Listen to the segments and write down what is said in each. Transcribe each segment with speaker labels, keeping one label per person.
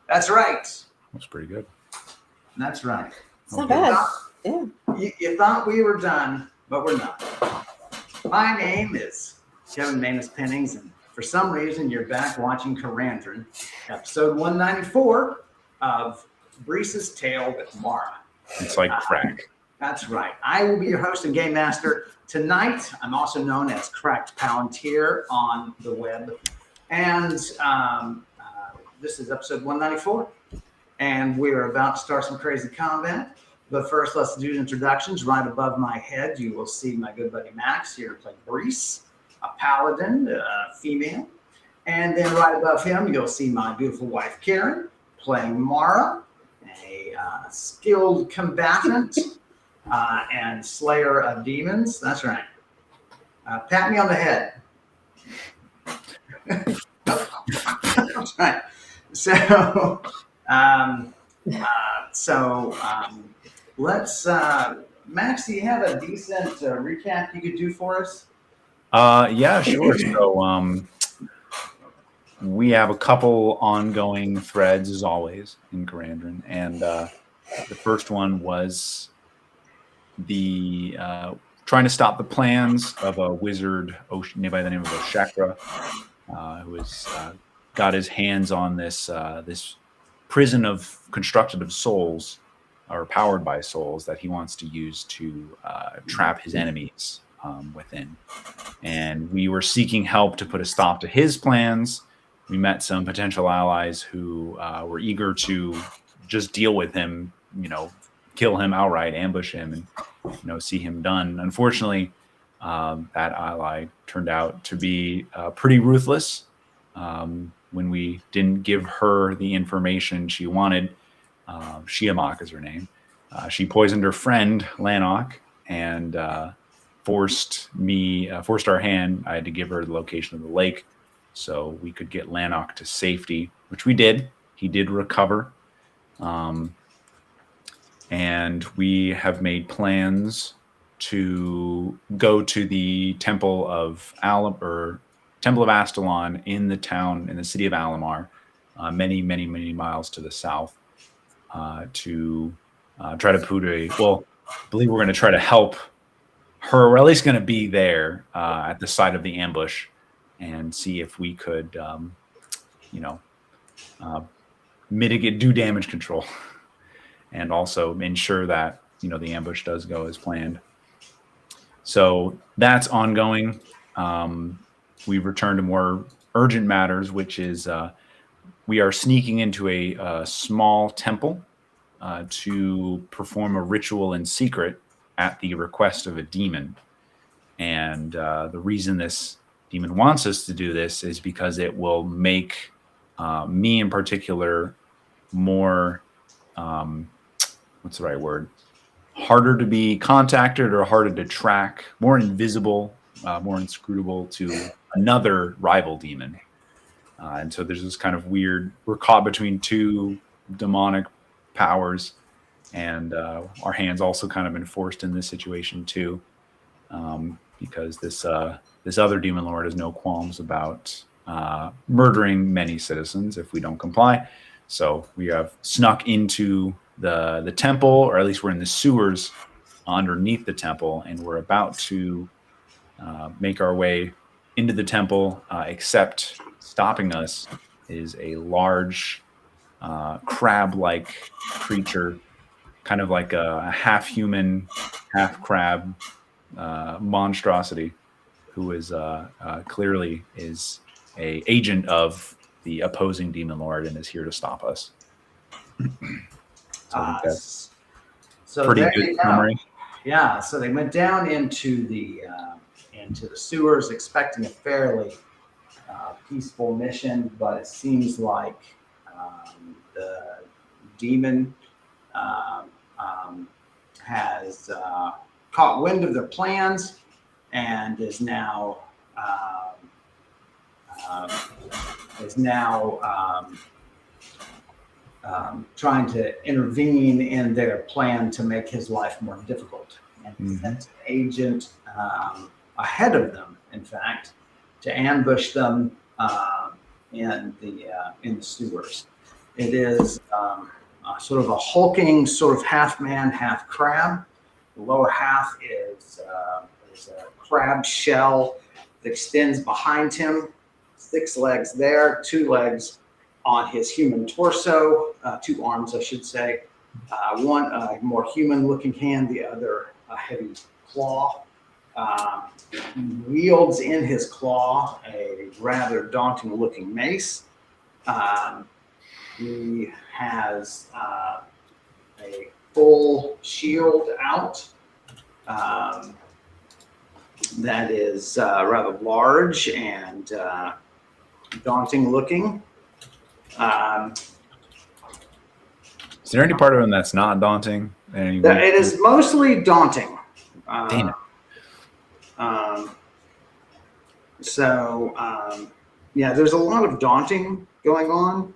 Speaker 1: That's right.
Speaker 2: That's pretty good.
Speaker 1: That's right.
Speaker 3: It's not bad. Yeah.
Speaker 1: You thought we were done, but we're not. My name is Kevin Manus Pennings, and for some reason you're back watching Carandron, episode 194 of Brise's Tale with Mara.
Speaker 2: It's like crack.
Speaker 1: That's right. I will be your host and game master. Tonight, I'm also known as Cracked Palantir on the web. And this is episode 194. And we're about to start some crazy combat. But first, let's do introductions. Right above my head, you will see my good buddy Max here playing Brise, a paladin, female. And then right above him, you'll see my beautiful wife, Karen, playing Mara, a skilled combatant and slayer of demons. That's right. Pat me on the head. That's right. Let's, Max, do you have a decent recap you could do for us?
Speaker 2: Yeah, sure. So we have a couple ongoing threads, as always, in Carandron. And the first one was the trying to stop the plans of a wizard by the name of Oshakra, who has got his hands on this this prison constructed of souls, or powered by souls, that he wants to use to trap his enemies within. And we were seeking help to put a stop to his plans. We met some potential allies who were eager to just deal with him, kill him outright, ambush him, and see him done. Unfortunately, that ally turned out to be pretty ruthless. When we didn't give her the information she wanted, Shiamak is her name, she poisoned her friend Lanok and forced our hand. I had to give her the location of the lake so we could get Lanok to safety, which we did. He did recover. And we have made plans to go to the Temple of Astalon in the city of Alamar, many, many, many miles to the south, to try to I believe we're going to try to help her. We're at least going to be there at the site of the ambush and see if we could, do damage control. And also ensure that, the ambush does go as planned. So that's ongoing. We've returned to more urgent matters, which is we are sneaking into a small temple to perform a ritual in secret at the request of a demon. And the reason this demon wants us to do this is because it will make me in particular more... what's the right word? Harder to be contacted or harder to track, more invisible, more inscrutable to another rival demon. And so there's this kind of weird, we're caught between two demonic powers, and our hands also kind of been forced in this situation too, because this other demon lord has no qualms about murdering many citizens if we don't comply. So we have snuck into the temple, or at least we're in the sewers underneath the temple, and we're about to make our way into the temple, except stopping us is a large crab-like creature, kind of like a half-human, half-crab monstrosity, who is clearly is a agent of the opposing demon lord and is here to stop us.
Speaker 1: So
Speaker 2: pretty good summary.
Speaker 1: Yeah, so they went down into the sewers expecting a fairly peaceful mission, but it seems like the demon has caught wind of their plans and is now trying to intervene in their plan to make his life more difficult. And he sent an agent ahead of them, in fact, to ambush them in the sewers. It is sort of a hulking, sort of half man, half crab. The lower half is a crab shell that extends behind him. 6 legs there, 2 legs on his human torso, 2 arms, I should say. One more human-looking hand, the other a heavy claw. He wields in his claw a rather daunting-looking mace. He has a full shield out that is rather large and daunting-looking.
Speaker 2: Is there any part of him that's not daunting?
Speaker 1: It is mostly daunting.
Speaker 2: Damn it.
Speaker 1: Yeah, there's a lot of daunting going on.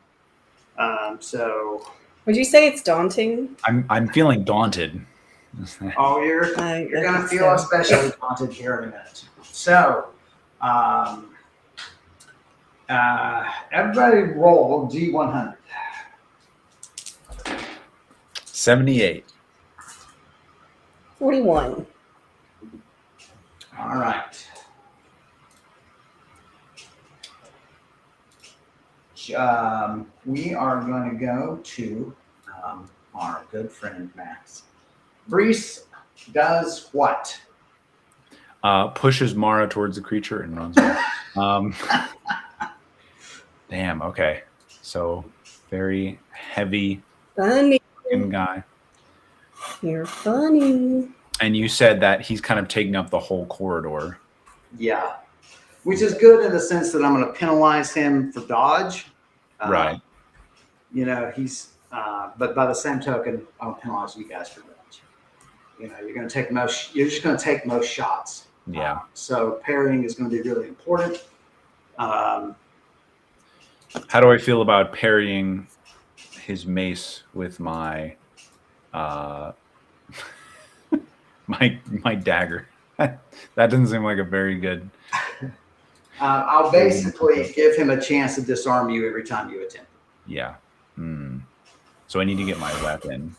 Speaker 3: Would you say it's daunting?
Speaker 2: I'm feeling daunted.
Speaker 1: Oh, you're gonna feel especially daunted here in a minute. So, everybody roll D100.
Speaker 2: 78.
Speaker 3: 41.
Speaker 1: All right. We are going to go to our good friend Max. Brise does what?
Speaker 2: Pushes Mara towards the creature and runs away. Damn. Okay. So very heavy
Speaker 3: Funny.
Speaker 2: guy.
Speaker 3: You're funny.
Speaker 2: And you said that he's kind of taking up the whole corridor.
Speaker 1: Yeah, which is good in the sense that I'm going to penalize him for dodge.
Speaker 2: Right.
Speaker 1: You know, he's. But by the same token, I'll penalize you guys for dodge. You know, you're going to take most. You're just going to take most shots.
Speaker 2: Yeah.
Speaker 1: So parrying is going to be really important.
Speaker 2: How do I feel about parrying his mace with my my dagger? That doesn't seem like a very good.
Speaker 1: I'll basically give him a chance to disarm you every time you attempt.
Speaker 2: Yeah. So I need to get my weapon,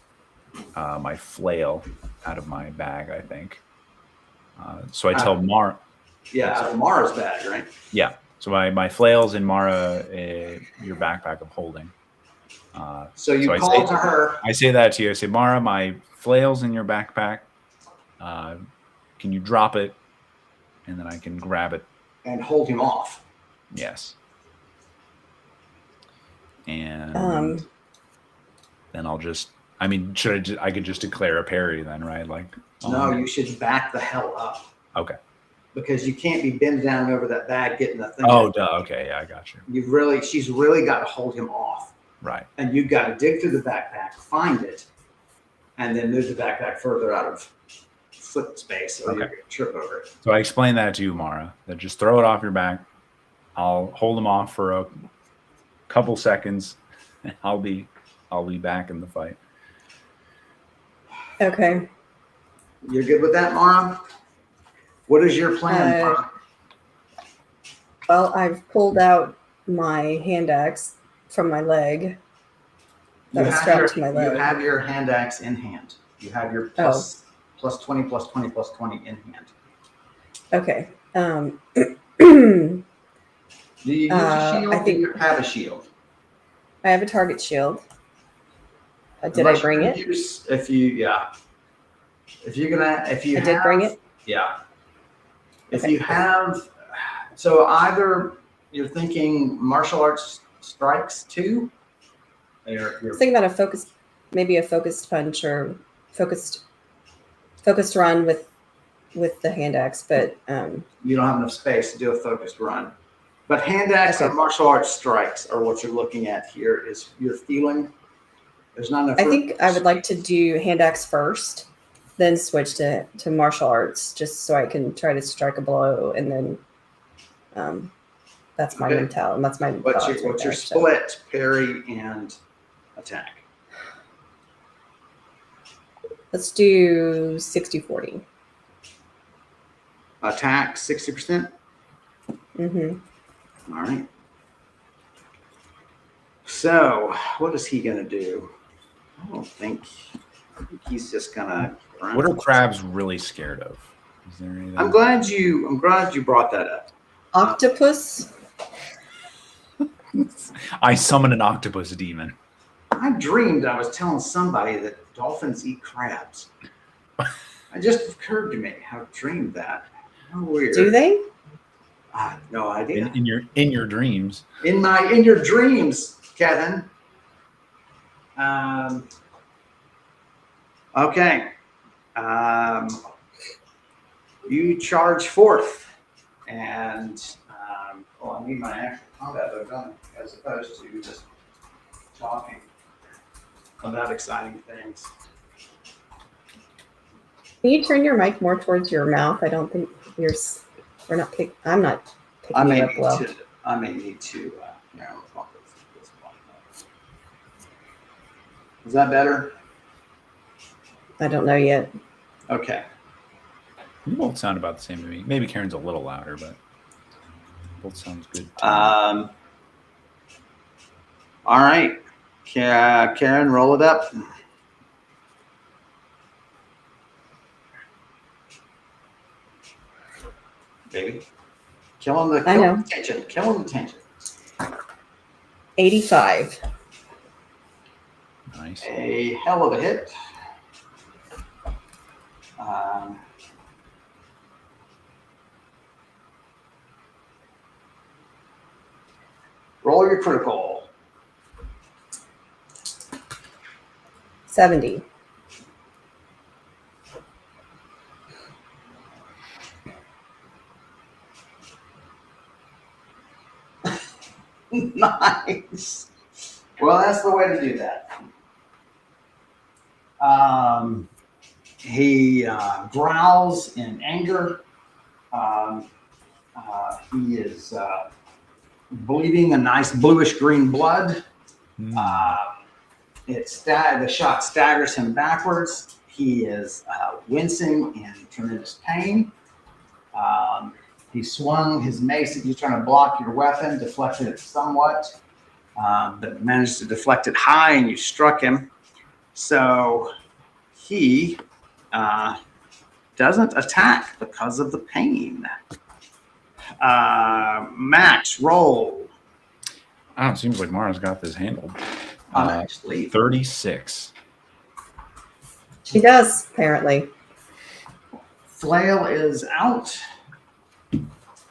Speaker 2: my flail, out of my bag, I think. So I tell Mara.
Speaker 1: Yeah, out of Mara's bag, right?
Speaker 2: Yeah. So my flail's in Mara, your backpack of holding.
Speaker 1: So you call to her.
Speaker 2: I say that to you. I say, Mara, my flail's in your backpack. Can you drop it? And then I can grab it.
Speaker 1: And hold him off.
Speaker 2: Yes. And then I'll just, I mean, I could just declare a parry then, right? Like,
Speaker 1: no, you should back the hell up.
Speaker 2: Okay.
Speaker 1: Because you can't be bent down over that bag getting the thing.
Speaker 2: Oh, duh. Okay. Yeah, I got you.
Speaker 1: She's really got to hold him off.
Speaker 2: Right.
Speaker 1: And you've got to dig through the backpack, find it, and then move the backpack further out of foot space or you're going to trip over it.
Speaker 2: So I explain that to you, Mara, that just throw it off your back. I'll hold him off for a couple seconds. And I'll be back in the fight.
Speaker 3: Okay.
Speaker 1: You're good with that, Mara? What is your plan, Mara?
Speaker 3: Well, I've pulled out my hand axe from my leg. That was strapped to my leg.
Speaker 1: You have your hand axe in hand. You have your plus 20, plus 20, plus 20 in hand.
Speaker 3: Okay.
Speaker 1: Do you use a shield?
Speaker 3: I think
Speaker 1: you have a shield.
Speaker 3: I have a target shield. Did I bring it?
Speaker 1: If you
Speaker 3: did bring it.
Speaker 1: Yeah. If you have, so either you're thinking martial arts strikes too. You're
Speaker 3: thinking about maybe a focused punch or focused run with the hand axe, but
Speaker 1: you don't have enough space to do a focused run. But hand axe and martial arts strikes are what you're looking at here. Is your feeling? There's not enough.
Speaker 3: I think I would like to do hand axe first, then switch to martial arts, just so I can try to strike a blow, and then that's my mentality. That's my.
Speaker 1: What's your split? Parry and attack.
Speaker 3: Let's do 60-40.
Speaker 1: Attack 60%.
Speaker 3: Mm-hmm.
Speaker 1: All right. So, what is he going to do? I don't think he's just going to.
Speaker 2: What are crabs really scared of? Is there anything?
Speaker 1: I'm glad you brought that up.
Speaker 3: Octopus.
Speaker 2: I summon an octopus demon.
Speaker 1: I dreamed I was telling somebody that dolphins eat crabs. It just occurred to me how I dreamed that. How weird.
Speaker 3: Do they?
Speaker 1: I have no idea.
Speaker 2: In your dreams.
Speaker 1: In your dreams, Kevin. Okay. You charge forth, and I need my actual combat book on as opposed to just talking about exciting things.
Speaker 3: Can you turn your mic more towards your mouth? I don't think I'm not picking it up well.
Speaker 1: I may need to narrow the focus at this point. Is that better?
Speaker 3: I don't know yet.
Speaker 1: Okay.
Speaker 2: You both sound about the same to me. Maybe Karen's a little louder, but both sounds good.
Speaker 1: All right. Karen, roll it up. Baby. Killing the tension. Killing the tension.
Speaker 3: 85.
Speaker 2: Nice.
Speaker 1: A hell of a hit. Roll your critical.
Speaker 3: 70.
Speaker 1: Nice. Well, that's the way to do that. He growls in anger. He is bleeding a nice bluish green blood. The shot staggers him backwards. He is wincing in tremendous pain. He swung his mace at you, trying to block your weapon, deflected it somewhat, but managed to deflect it high, and you struck him. So he doesn't attack because of the pain. Max, roll.
Speaker 2: Oh, it seems like Mara's got this handled.
Speaker 1: Actually,
Speaker 2: 36.
Speaker 3: She does, apparently.
Speaker 1: Flail is out.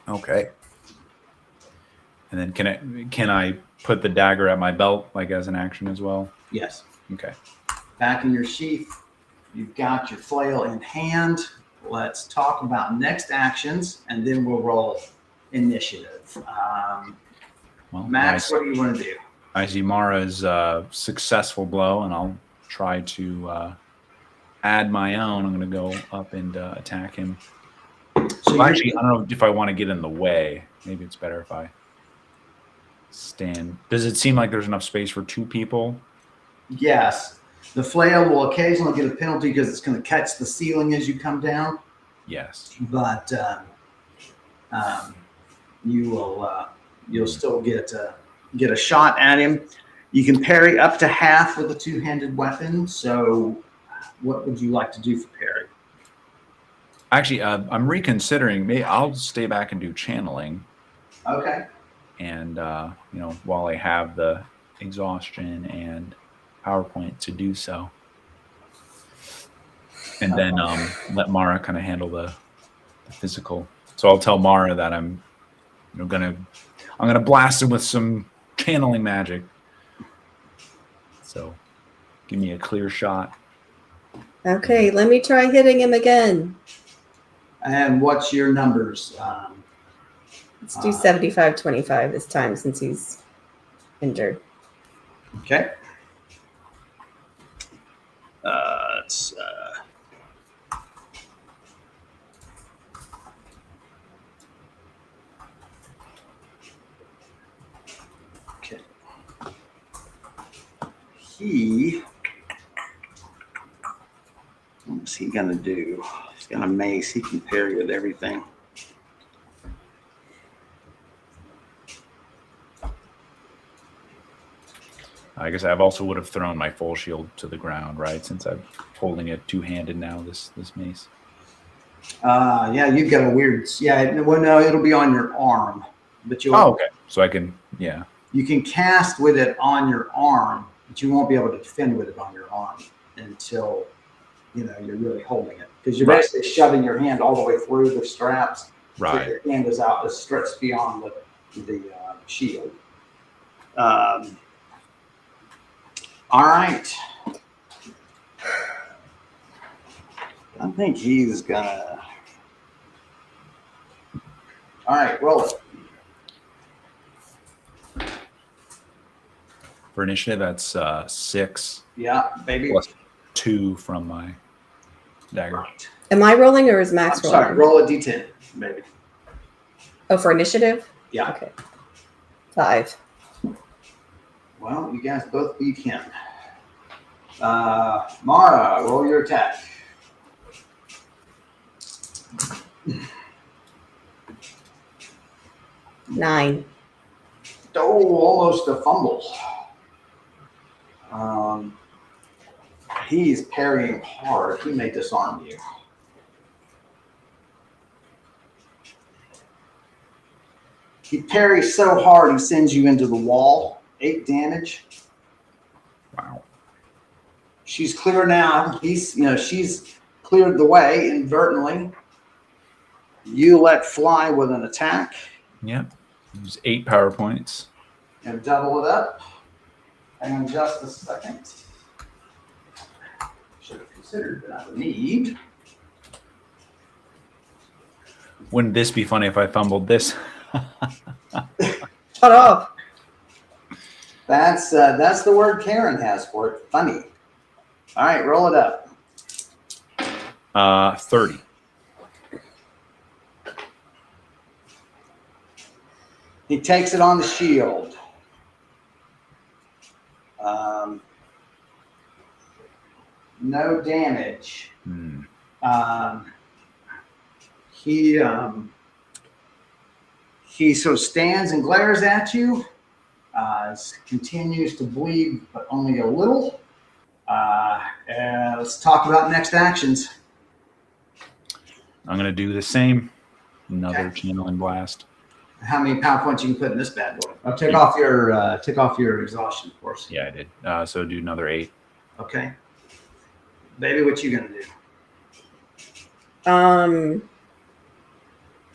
Speaker 2: Okay. And then can I put the dagger at my belt like as an action as well?
Speaker 1: Yes.
Speaker 2: Okay.
Speaker 1: Back in your sheath, you've got your flail in hand. Let's talk about next actions, and then we'll roll initiative. Max, what do you want to do?
Speaker 2: I see Mara's successful blow, and I'll try to add my own. I'm going to go up and attack him. So actually, I don't know if I want to get in the way. Maybe it's better if I stand. Does it seem like there's enough space for two people?
Speaker 1: Yes. The flail will occasionally get a penalty because it's going to catch the ceiling as you come down.
Speaker 2: Yes.
Speaker 1: But you'll still get a shot at him. You can parry up to half with a two-handed weapon. So what would you like to do for parry?
Speaker 2: Actually, I'm reconsidering. Maybe I'll stay back and do channeling.
Speaker 1: Okay.
Speaker 2: And while I have the exhaustion and PowerPoint to do so, and then let Mara kind of handle the physical. So I'll tell Mara that I'm gonna blast him with some channeling magic. So give me a clear shot.
Speaker 3: Okay, let me try hitting him again.
Speaker 1: And what's your numbers?
Speaker 3: Let's do 75-25 this time since he's injured.
Speaker 1: Okay. Okay. What's he gonna do? He's got a mace. He can parry with everything.
Speaker 2: I guess I also would have thrown my full shield to the ground, right? Since I'm holding it two-handed now, this mace.
Speaker 1: Yeah, you've got a weird. Yeah, well, no, it'll be on your arm, but you'll.
Speaker 2: Oh, okay. So I can, yeah.
Speaker 1: You can cast with it on your arm, but you won't be able to defend with it on your arm until you're really holding it, because you're basically shoving your hand all the way through the straps.
Speaker 2: Right.
Speaker 1: So your hand is out, is stretched beyond the shield. All right. I think he's gonna. All right, roll it.
Speaker 2: For initiative, that's 6.
Speaker 1: Yeah, baby.
Speaker 2: Plus 2 from my dagger.
Speaker 1: Right.
Speaker 3: Am I rolling or is Max rolling?
Speaker 1: Sorry, roll a d10, baby.
Speaker 3: Oh, for initiative?
Speaker 1: Yeah.
Speaker 3: Okay. 5.
Speaker 1: Well, you guys both beat him. Mara, roll your attack.
Speaker 3: 9.
Speaker 1: Oh, almost a fumble. He's parrying hard. He may disarm you. He parries so hard he sends you into the wall. 8 damage.
Speaker 2: Wow.
Speaker 1: She's clear now. She's cleared the way inadvertently. You let fly with an attack.
Speaker 2: Yep. Use 8 power points.
Speaker 1: And double it up. Hang on just a second. Should have considered that I would need.
Speaker 2: Wouldn't this be funny if I fumbled this?
Speaker 3: Shut up.
Speaker 1: That's the word Karen has for it. Funny. All right, roll it up.
Speaker 2: 30.
Speaker 1: He takes it on the shield. No damage. He sort of stands and glares at you. Continues to bleed, but only a little. And let's talk about next actions.
Speaker 2: I'm going to do the same. Another channeling blast.
Speaker 1: How many power points you can put in this bad boy? Oh, take off your exhaustion, of course.
Speaker 2: Yeah, I did. So do another 8.
Speaker 1: Okay. Baby, what you gonna do?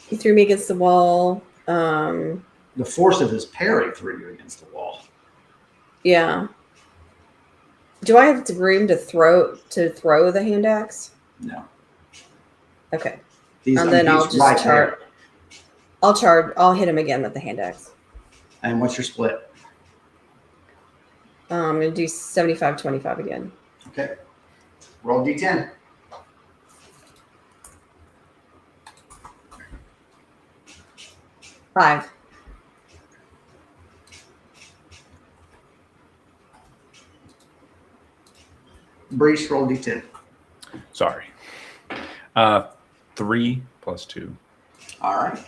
Speaker 3: He threw me against the wall.
Speaker 1: The force of his parry threw you against the wall.
Speaker 3: Yeah. Do I have the room to throw the hand axe?
Speaker 1: No.
Speaker 3: Okay.
Speaker 1: He's
Speaker 3: Then I'll
Speaker 1: right
Speaker 3: just
Speaker 1: there.
Speaker 3: charge. I'll hit him again with the hand axe.
Speaker 1: And what's your split?
Speaker 3: I'm gonna do 75-25 again.
Speaker 1: Okay. Roll d10.
Speaker 3: Five.
Speaker 1: Brise, roll d10.
Speaker 2: Sorry. 3 plus 2.
Speaker 1: All right.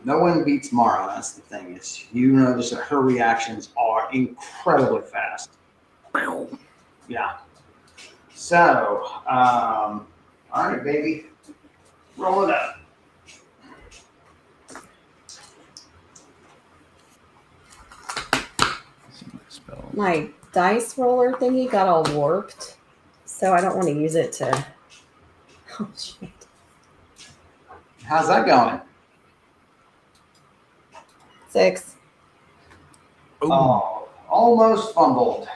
Speaker 1: No one beats Mara. That's the thing. Is you notice that her reactions are incredibly fast. Yeah. So, all right, baby, roll it up.
Speaker 3: My dice roller thingy got all warped, so I don't want to use it to. Oh shit!
Speaker 1: How's that going?
Speaker 3: 6.
Speaker 2: Ooh.
Speaker 1: Oh, almost fumbled.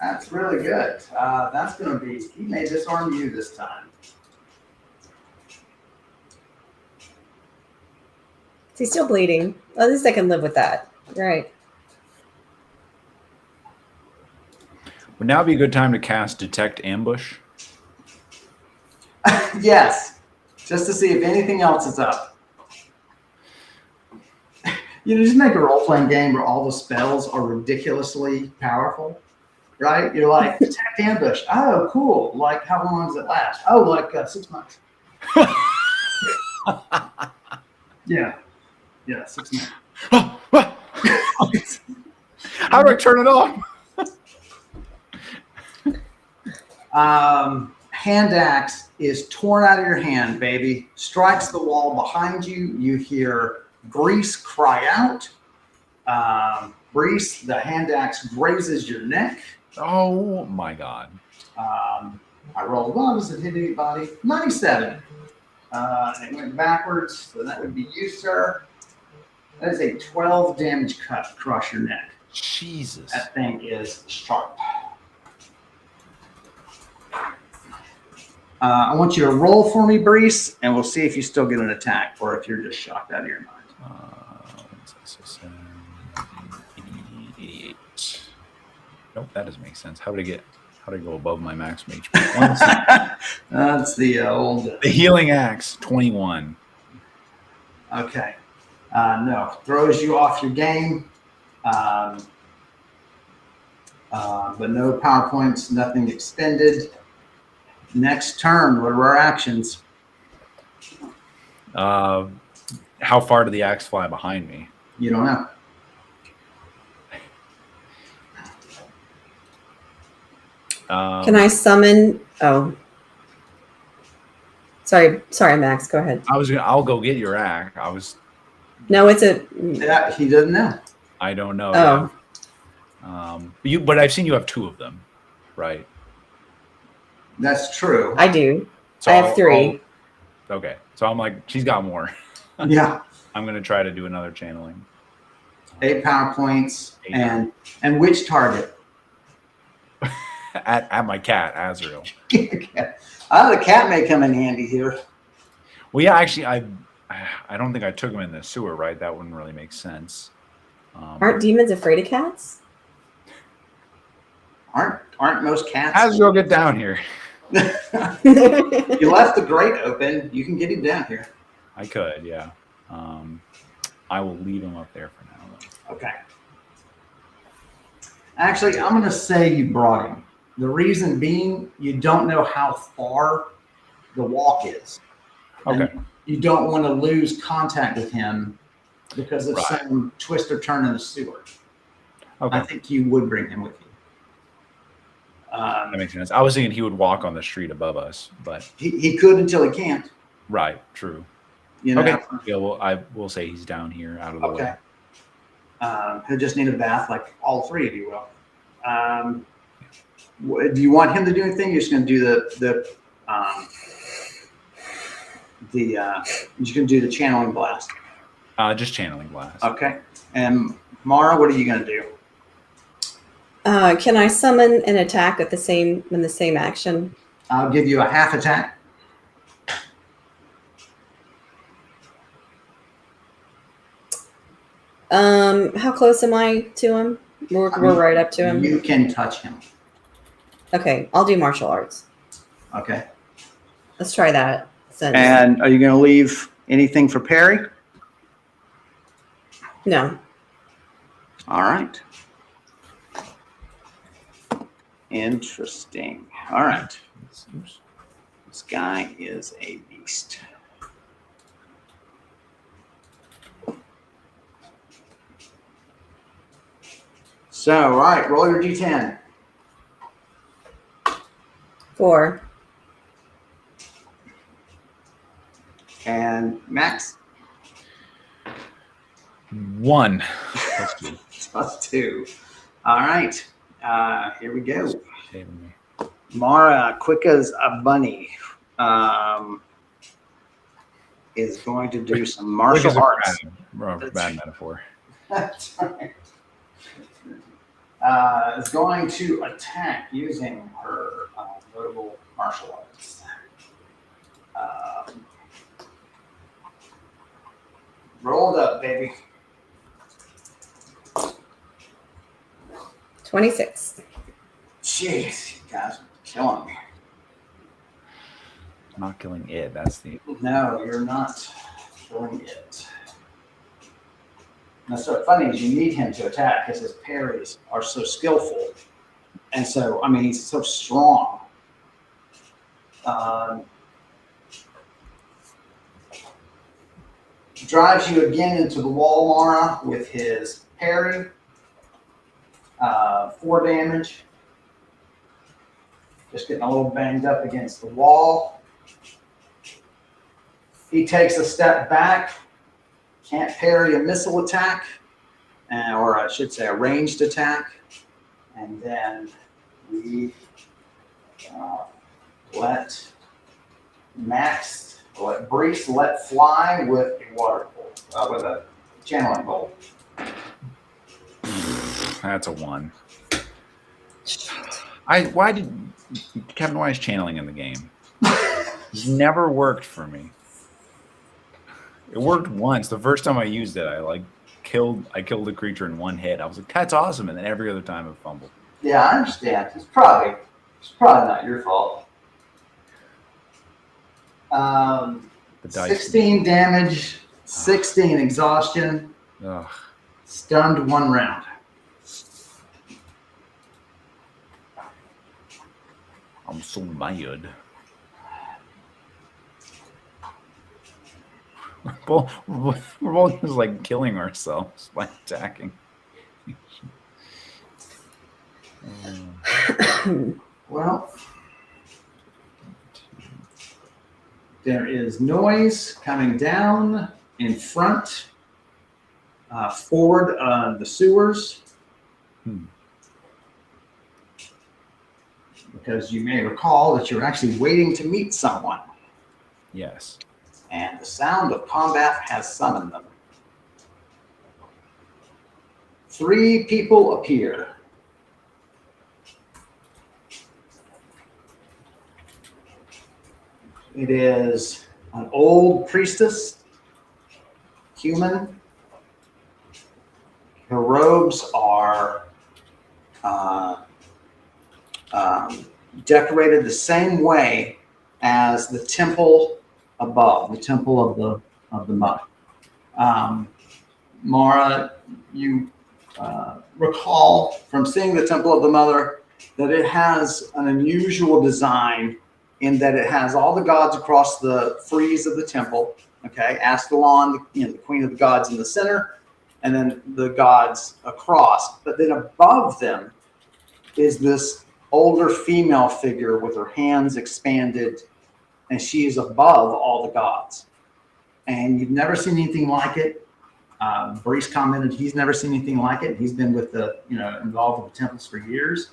Speaker 1: That's really good. That's going to be, he may disarm you this time.
Speaker 3: He's still bleeding. At least I can live with that. Right.
Speaker 2: Would now be a good time to cast Detect Ambush?
Speaker 1: Yes, just to see if anything else is up. Just make a role-playing game where all the spells are ridiculously powerful, right? You're like, Detect Ambush. Oh, cool. Like, how long does it last? Oh, like 6 months. Yeah. Yeah, 6 months.
Speaker 2: How do I turn it off?
Speaker 1: Hand axe is torn out of your hand, baby. Strikes the wall behind you. You hear Brise cry out. Brise, the hand axe grazes your neck.
Speaker 2: Oh my God.
Speaker 1: I rolled one. Does it hit anybody? 97. And it went backwards. So that would be you, sir. That is a 12 damage cut across your neck.
Speaker 2: Jesus.
Speaker 1: That thing is sharp. I want you to roll for me, Brise, and we'll see if you still get an attack or if you're just shocked out of your mind.
Speaker 2: 88. Nope, that doesn't make sense. How did I go above my maximum HP?
Speaker 1: That's the old.
Speaker 2: The healing axe, 21.
Speaker 1: Okay. No, throws you off your game. But no PowerPoints, nothing expended. Next turn, what are our actions?
Speaker 2: How far did the axe fly behind me?
Speaker 1: You don't know.
Speaker 3: Can I summon? Oh, sorry, Max. Go ahead.
Speaker 2: I'll go get your axe.
Speaker 3: No, it's a.
Speaker 1: Yeah, he doesn't know.
Speaker 2: I don't know.
Speaker 3: Oh.
Speaker 2: Yeah. But I've seen you have 2 of them, right?
Speaker 1: That's true.
Speaker 3: I do.
Speaker 2: So
Speaker 3: I have 3.
Speaker 2: Okay. So I'm like, she's got more.
Speaker 1: Yeah.
Speaker 2: I'm going to try to do another channeling.
Speaker 1: 8 PowerPoints.
Speaker 2: 8.
Speaker 1: And which target?
Speaker 2: at my cat, Azrael.
Speaker 1: The cat may come in handy here.
Speaker 2: Well, yeah, actually, I don't think I took him in the sewer, right? That wouldn't really make sense.
Speaker 3: Aren't demons afraid of cats?
Speaker 1: Aren't most cats?
Speaker 2: Azrael, get down here.
Speaker 1: You left the grate open. You can get him down here.
Speaker 2: I could, yeah. I will leave him up there for now, though.
Speaker 1: Okay. Actually, I'm going to say you brought him. The reason being, you don't know how far the walk is.
Speaker 2: Okay.
Speaker 1: And you don't want to lose contact with him because of
Speaker 2: Right.
Speaker 1: some twist or turn in the sewer.
Speaker 2: Okay.
Speaker 1: I think you would bring him with you.
Speaker 2: That makes sense. I was thinking he would walk on the street above us, but
Speaker 1: He could until he can't.
Speaker 2: right, true.
Speaker 1: You know?
Speaker 2: Okay. Yeah, well, I will say he's down here out of the way.
Speaker 1: Okay. He'll just need a bath like all 3 of you will. Do you want him to do anything? You're just going to do you're just going to do the channeling blast.
Speaker 2: Just channeling blast.
Speaker 1: Okay. And Mara, what are you going to do?
Speaker 3: Can I summon an attack in the same action?
Speaker 1: I'll give you a half attack.
Speaker 3: How close am I to him? We're right up to him.
Speaker 1: You can touch him.
Speaker 3: Okay, I'll do martial arts.
Speaker 1: Okay.
Speaker 3: Let's try that.
Speaker 1: And are you going to leave anything for parry?
Speaker 3: No.
Speaker 1: All right. Interesting. All right. This guy is a beast. So, all right, roll your D10.
Speaker 3: 4.
Speaker 1: And Max?
Speaker 2: 1.
Speaker 1: +2. All right. Here we go.
Speaker 2: Saving me.
Speaker 1: Mara, quick as a bunny, is going to do some martial arts.
Speaker 2: Bad metaphor.
Speaker 1: That's right. Is going to attack using her notable martial arts. Rolled up, baby.
Speaker 3: 26.
Speaker 1: Jeez, you guys are killing me.
Speaker 2: Not killing it. That's the.
Speaker 1: No, you're not killing it. That's so funny is you need him to attack because his parries are so skillful. And so, I mean, he's so strong. Drives you again into the wall, Mara, with his parry. 4 damage. Just getting a little banged up against the wall. He takes a step back. Can't parry a missile attack, or I should say a ranged attack. And then we let Brise let fly with a water bolt, with a channeling bolt.
Speaker 2: That's a 1. Kevin, why is channeling in the game? It's never worked for me. It worked once. The first time I used it, I killed the creature in 1 hit. I was like, that's awesome. And then every other time it fumbled.
Speaker 1: Yeah, I understand. It's probably not your fault.
Speaker 2: The dice.
Speaker 1: 16 damage, 16 exhaustion,
Speaker 2: Ugh.
Speaker 1: stunned 1 round.
Speaker 2: I'm so mad. We're both just like killing ourselves by attacking.
Speaker 1: Well, there is noise coming down in front, forward the sewers. Because you may recall that you're actually waiting to meet someone.
Speaker 2: Yes.
Speaker 1: And the sound of combat has summoned them. 3 people appear. It is an old priestess, human. Her robes are decorated the same way as the temple above, the temple of the mother. Mara, you recall from seeing the temple of the mother that it has an unusual design in that it has all the gods across the frieze of the temple. Okay, Ascalon, the queen of the gods in the center, and then the gods across. But then above them is this older female figure with her hands expanded, and she is above all the gods. And you've never seen anything like it. Brise commented he's never seen anything like it. He's been with involved with the temples for years.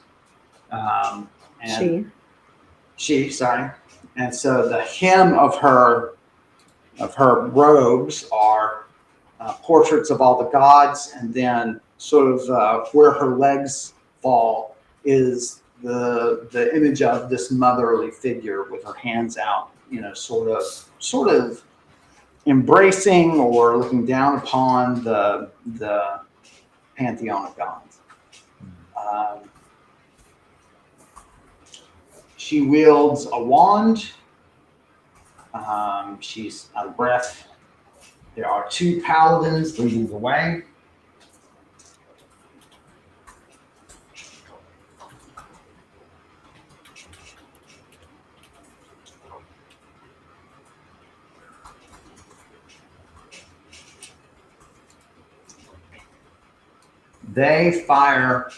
Speaker 1: Sorry. And so the hem of her robes are portraits of all the gods, and then sort of where her legs fall is the image of this motherly figure with her hands out, sort of embracing or looking down upon the pantheon of gods. She wields a wand. She's out of breath. There are 2 paladins leading the way. They fire.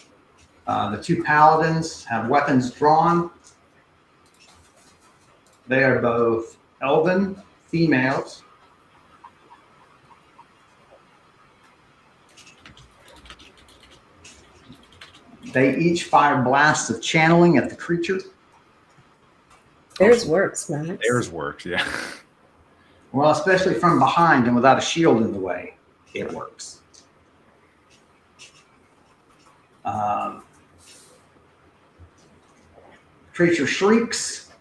Speaker 1: The 2 paladins have weapons drawn. They are both elven females. They each fire blasts of channeling at the creature.
Speaker 3: Theirs works, Max.
Speaker 2: Theirs works, yeah.
Speaker 1: Well, especially from behind and without a shield in the way, it works. Creature shrieks,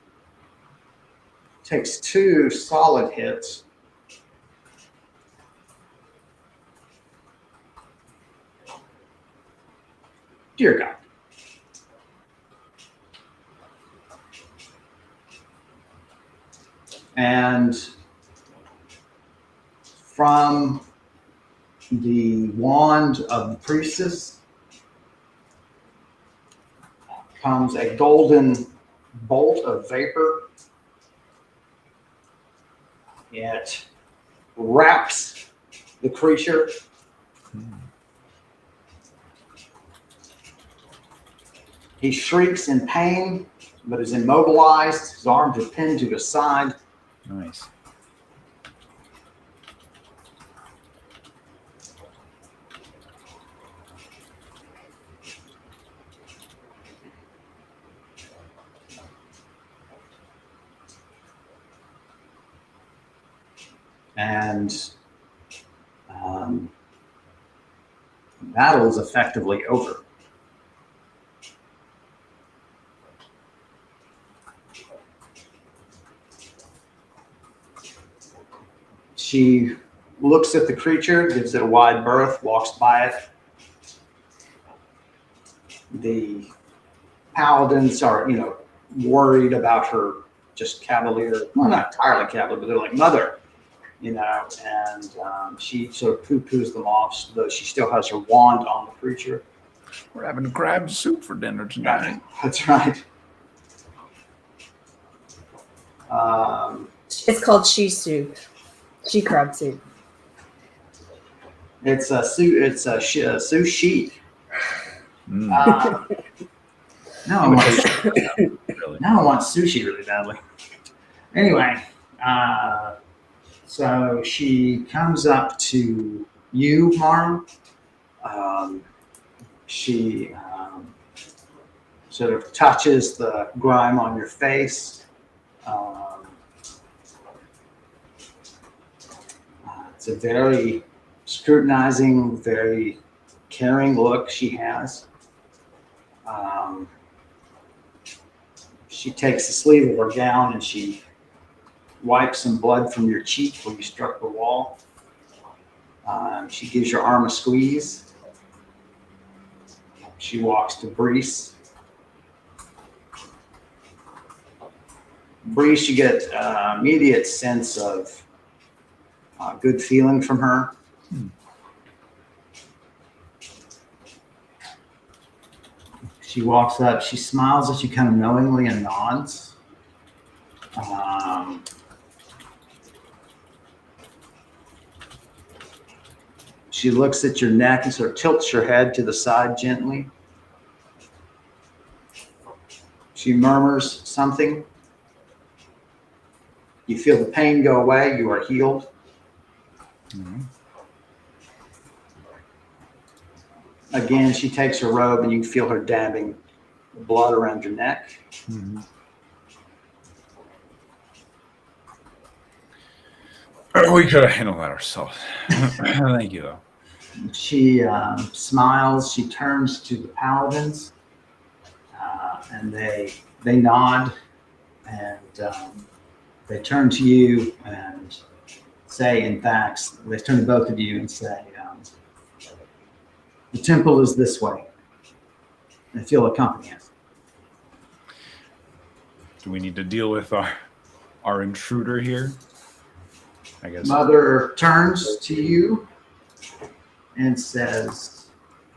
Speaker 1: takes 2 solid hits. Dear God. And from the wand of the priestess comes a golden bolt of vapor. It wraps the creature. He shrieks in pain, but is immobilized. His arms are pinned to his side.
Speaker 2: Nice.
Speaker 1: And the battle is effectively over. She looks at the creature, gives it a wide berth, walks by it. The paladins are, worried about her just cavalier, well, not entirely cavalier, but they're like, mother, and she sort of poo-poos them off, though she still has her wand on the creature.
Speaker 2: We're having crab soup for dinner tonight.
Speaker 1: That's right.
Speaker 3: It's called she soup. She crab soup.
Speaker 1: It's a sushi.
Speaker 2: Mm.
Speaker 1: Now I want
Speaker 2: Really?
Speaker 1: Now I want sushi really badly. Anyway, so she comes up to you, Mara. She sort of touches the grime on your face. It's a very scrutinizing, very caring look she has. She takes the sleeve of her gown and she wipes some blood from your cheek where you struck the wall. She gives your arm a squeeze. She walks to Brise. Brise, you get immediate sense of good feeling from her. She walks up, she smiles at you kind of knowingly and nods. She looks at your neck and sort of tilts your head to the side gently. She murmurs something. You feel the pain go away. You are healed.
Speaker 2: Mm-hmm.
Speaker 1: Again, she takes her robe and you can feel her dabbing blood around your neck.
Speaker 2: Mm-hmm. We could have handled that ourselves. Thank you, though.
Speaker 1: She smiles. She turns to the paladins, and they nod, and they turn to you and say, in fact, they turn to both of you and say, the temple is this way. If you'll accompany us.
Speaker 2: Do we need to deal with our intruder here? I guess.
Speaker 1: Mother turns to you and says,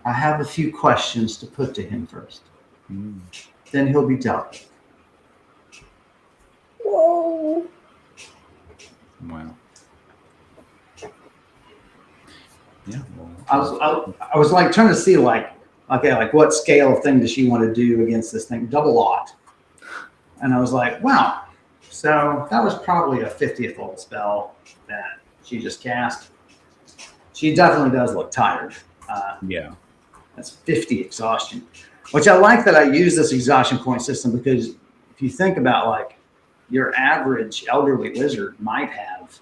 Speaker 1: I have a few questions to put to him first.
Speaker 2: Mm.
Speaker 1: Then he'll be dealt with.
Speaker 3: Whoa.
Speaker 2: Wow. Yeah. Well,
Speaker 1: I was like trying to see like what scale of thing does she want to do against this thing? Double lot. And I was like, wow. So that was probably a 50th level spell that she just cast. She definitely does look tired.
Speaker 2: yeah.
Speaker 1: That's 50 exhaustion, which I like that I use this exhaustion point system because if you think about like your average elderly lizard might have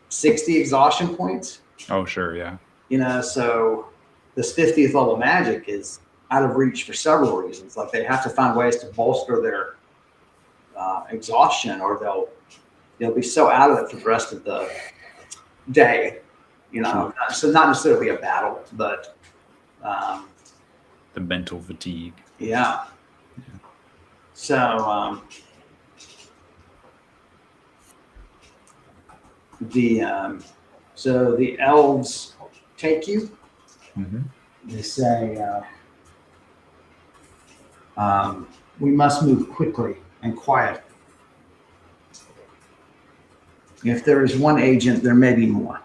Speaker 1: 60 exhaustion points.
Speaker 2: Oh, sure. Yeah.
Speaker 1: So this 50th level magic is out of reach for several reasons. Like they have to find ways to bolster their exhaustion, or they'll be so out of it for the rest of the day. So not necessarily a battle, but
Speaker 2: the mental fatigue.
Speaker 1: yeah. So the elves take you.
Speaker 2: Mm-hmm.
Speaker 1: They say, we must move quickly and quietly. If there is one agent, there may be more.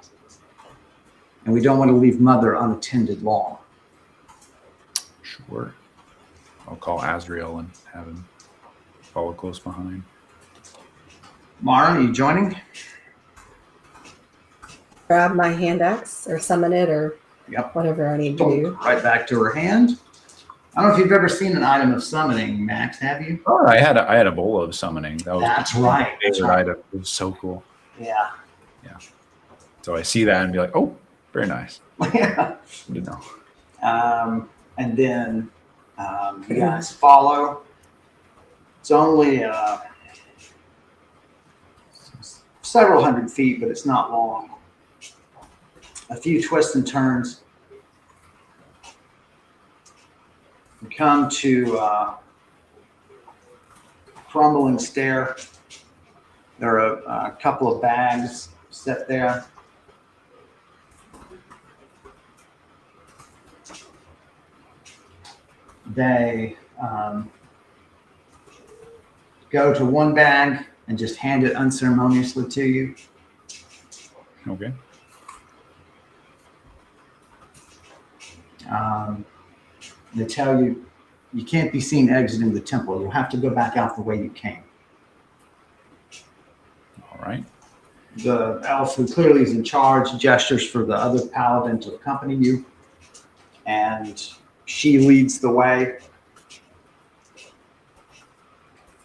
Speaker 1: And we don't want to leave Mother unattended long.
Speaker 2: Sure. I'll call Azrael and have him follow close behind.
Speaker 1: Mara, are you joining?
Speaker 3: Grab my hand axe or summon it or
Speaker 1: Yep.
Speaker 3: whatever I need to
Speaker 1: Boom,
Speaker 3: do.
Speaker 1: right back to her hand. I don't know if you've ever seen an item of summoning, Max. Have you?
Speaker 2: Oh, I had a bowl of summoning. That was
Speaker 1: That's
Speaker 2: my
Speaker 1: right. That's
Speaker 2: favorite
Speaker 1: right.
Speaker 2: item. It was so cool.
Speaker 1: Yeah.
Speaker 2: So I see that and be like, oh, very nice.
Speaker 1: Yeah.
Speaker 2: Good to know.
Speaker 1: And then you guys follow. It's only several hundred feet, but it's not long. A few twists and turns. You come to a crumbling stair. There are a couple of bags set there. They go to one bag and just hand it unceremoniously to you.
Speaker 2: Okay.
Speaker 1: They tell you you can't be seen exiting the temple. You'll have to go back out the way you came.
Speaker 2: All right.
Speaker 1: The elf, who clearly is in charge, gestures for the other paladin to accompany you, and she leads the way.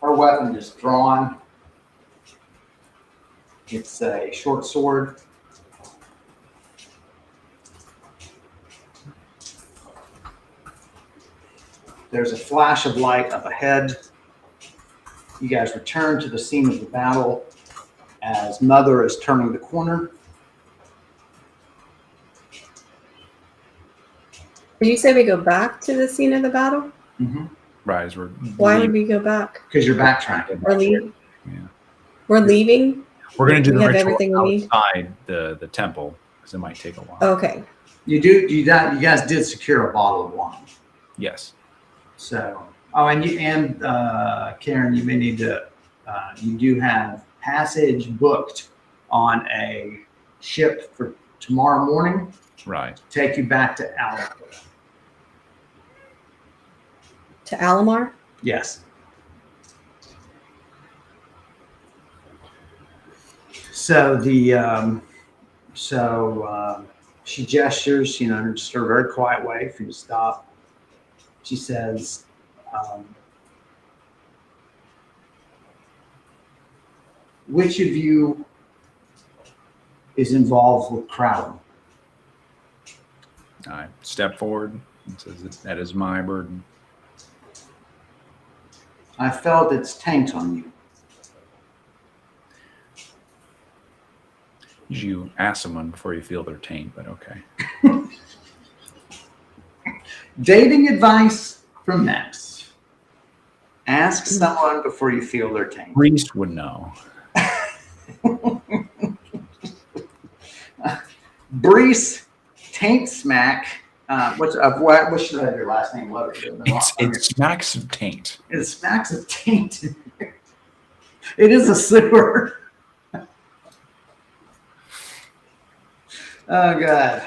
Speaker 1: Her weapon is drawn. It's a short sword. There's a flash of light up ahead. You guys return to the scene of the battle as Mother is turning the corner.
Speaker 3: Did you say we go back to the scene of the battle?
Speaker 2: Rise. We're
Speaker 3: Why would we go back?
Speaker 1: Because you're backtracking.
Speaker 3: We're leaving.
Speaker 2: Yeah.
Speaker 3: We're leaving.
Speaker 2: We're going to do
Speaker 3: We
Speaker 2: the
Speaker 3: have
Speaker 2: ritual
Speaker 3: everything we need?
Speaker 2: outside the temple because it might take a while.
Speaker 3: Okay.
Speaker 1: You guys did secure a bottle of wine.
Speaker 2: Yes.
Speaker 1: So, Karen, you may need to. You do have passage booked on a ship for tomorrow morning.
Speaker 2: Right.
Speaker 1: To take you back to Alabama.
Speaker 3: To Alamar?
Speaker 1: Yes. So she gestures, in just a very quiet way for you to stop. She says, which of you is involved with crowding?
Speaker 2: I step forward and says that is my burden.
Speaker 1: I felt its taint on you.
Speaker 2: You ask someone before you feel their taint, but okay.
Speaker 1: Dating advice from Max. Ask someone before you feel their taint.
Speaker 2: Priest would know.
Speaker 1: Brise Taint Smack. What should I have your last name?
Speaker 2: It smacks of taint.
Speaker 1: It smacks of taint. It is a sewer. Oh God.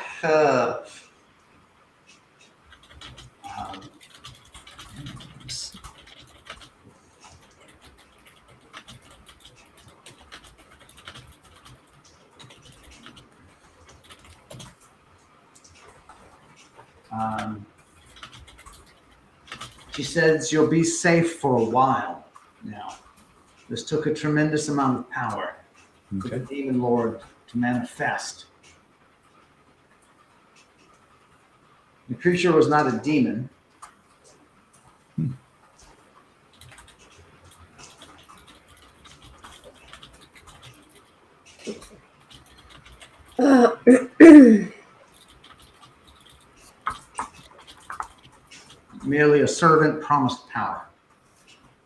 Speaker 1: She says you'll be safe for a while now. This took a tremendous amount of power for the demon lord to manifest. The creature was not a demon. Merely a servant promised power.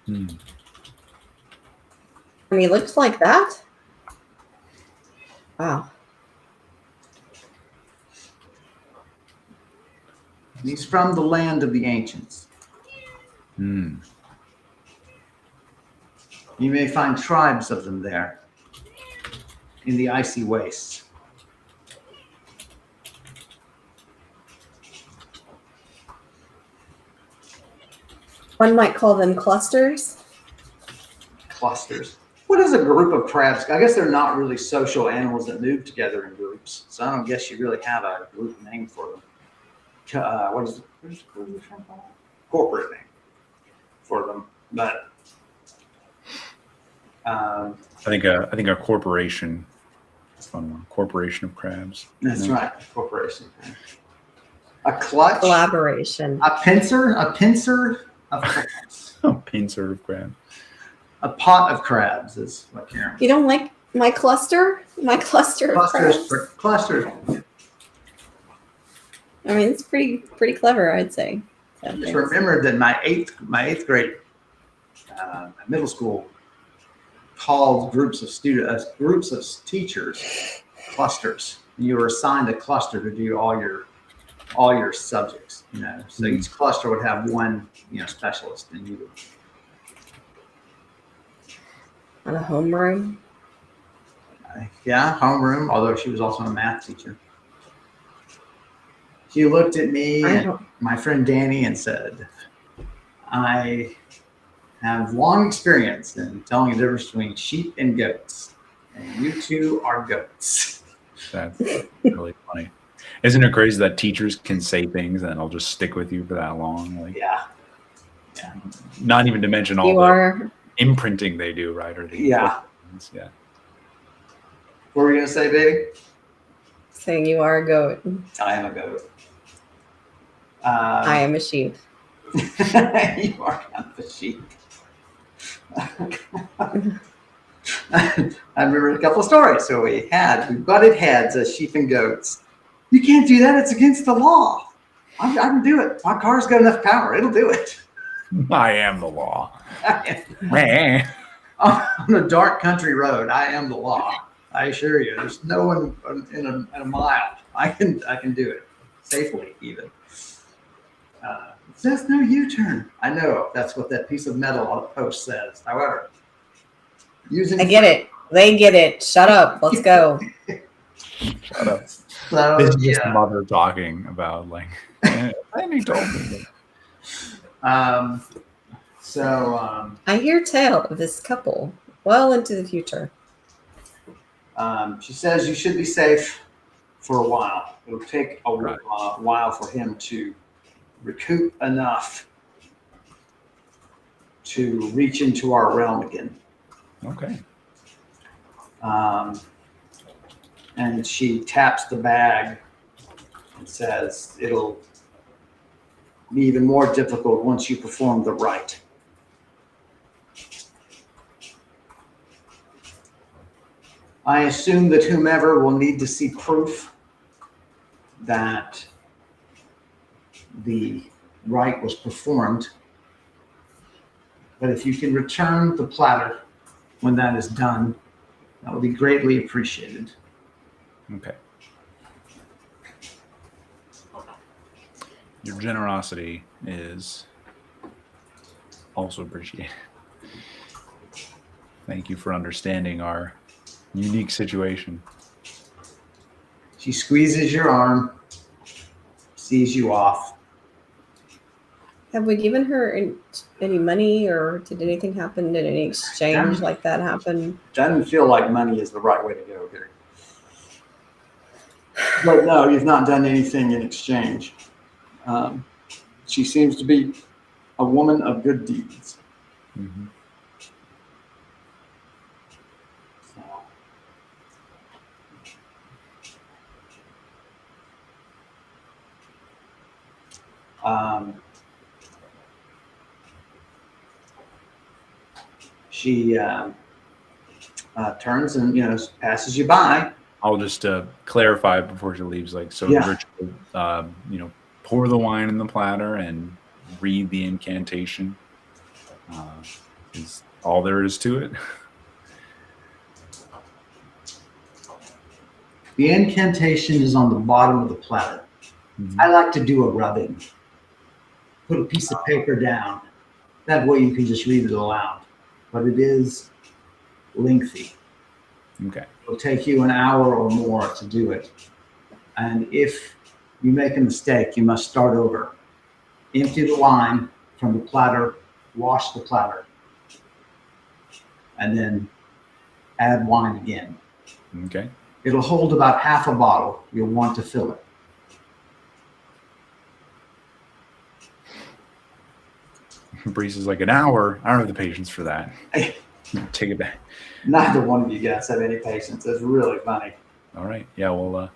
Speaker 3: And he looks like that? Wow.
Speaker 1: He's from the land of the ancients. You may find tribes of them there in the icy wastes.
Speaker 3: One might call them clusters.
Speaker 1: Clusters. What is a group of crabs? I guess they're not really social animals that move together in groups. So I don't guess you really have a group name for them. What is the term called? Corporate name for them. But
Speaker 2: I think a corporation. That's a fun one. Corporation of crabs.
Speaker 1: that's right. Corporation. A clutch.
Speaker 3: Collaboration.
Speaker 1: A pincer of crabs.
Speaker 2: A pincer of crabs.
Speaker 1: A pot of crabs is what Karen.
Speaker 3: You don't like my cluster? My cluster of crabs?
Speaker 1: Clusters.
Speaker 3: I mean, it's pretty clever, I'd say. So,
Speaker 1: Just remembered that my eighth grade middle school called groups of teachers clusters. You were assigned a cluster to do all your subjects. So each cluster would have one specialist, and you would.
Speaker 3: On a homeroom.
Speaker 1: Yeah, homeroom. Although she was also a math teacher. She looked at me and my friend Danny and said, "I have long experience in telling the difference between sheep and goats, and you two are goats."
Speaker 2: That's really funny. Isn't it crazy that teachers can say things and it'll just stick with you for that long? Like,
Speaker 1: yeah.
Speaker 2: Not even to mention all the imprinting they do, right? Or the
Speaker 1: yeah.
Speaker 2: Yeah.
Speaker 1: What were you gonna say, baby?
Speaker 3: Saying you are a goat.
Speaker 1: I am a goat.
Speaker 3: I am a sheep.
Speaker 1: You are not the sheep. I remember a couple of stories. So we butted heads as sheep and goats. You can't do that. It's against the law. I can do it. My car's got enough power. It'll do it.
Speaker 2: I am the law.
Speaker 1: On a dark country road, I am the law. I assure you. There's no one in a mile. I can do it safely, even. It says no U-turn. I know that's what that piece of metal on the post says. However,
Speaker 2: using
Speaker 3: I get it. They get it. Shut up. Let's go.
Speaker 2: Shut up.
Speaker 1: So,
Speaker 2: this is just mother talking about like. Andy told me.
Speaker 3: I hear tale of this couple well into the future.
Speaker 1: She says you should be safe for a while. It'll take a while for him to recoup enough to reach into our realm again.
Speaker 2: Okay.
Speaker 1: And she taps the bag and says it'll be even more difficult once you perform the rite. I assume that whomever will need to see proof that the rite was performed. But if you can return the platter when that is done, that would be greatly appreciated.
Speaker 2: Okay. Your generosity is also appreciated. Thank you for understanding our unique situation.
Speaker 1: She squeezes your arm, sees you off.
Speaker 3: Have we given her any money, or did anything happen? Did any exchange like that happen?
Speaker 1: Doesn't feel like money is the right way to go here. But no, you've not done anything in exchange. She seems to be a woman of good deeds.
Speaker 2: Mm-hmm.
Speaker 1: She turns and passes you by.
Speaker 2: I'll just clarify before she leaves. Like, so
Speaker 1: Yeah.
Speaker 2: Ritual, pour the wine in the platter and read the incantation. Is all there is to it.
Speaker 1: The incantation is on the bottom of the platter.
Speaker 2: Mm-hmm.
Speaker 1: I like to do a rubbing. Put a piece of paper down. That way you can just read it aloud. But it is lengthy.
Speaker 2: Okay.
Speaker 1: It'll take you an hour or more to do it. And if you make a mistake, you must start over. Empty the wine from the platter wash the platter, and then add wine again.
Speaker 2: Okay.
Speaker 1: It'll hold about half a bottle. You'll want to fill it.
Speaker 2: Brise is like, an hour. I don't have the patience for that. Take it back.
Speaker 1: Neither one of you guys have any patience. It's really funny.
Speaker 2: All right. Yeah, we'll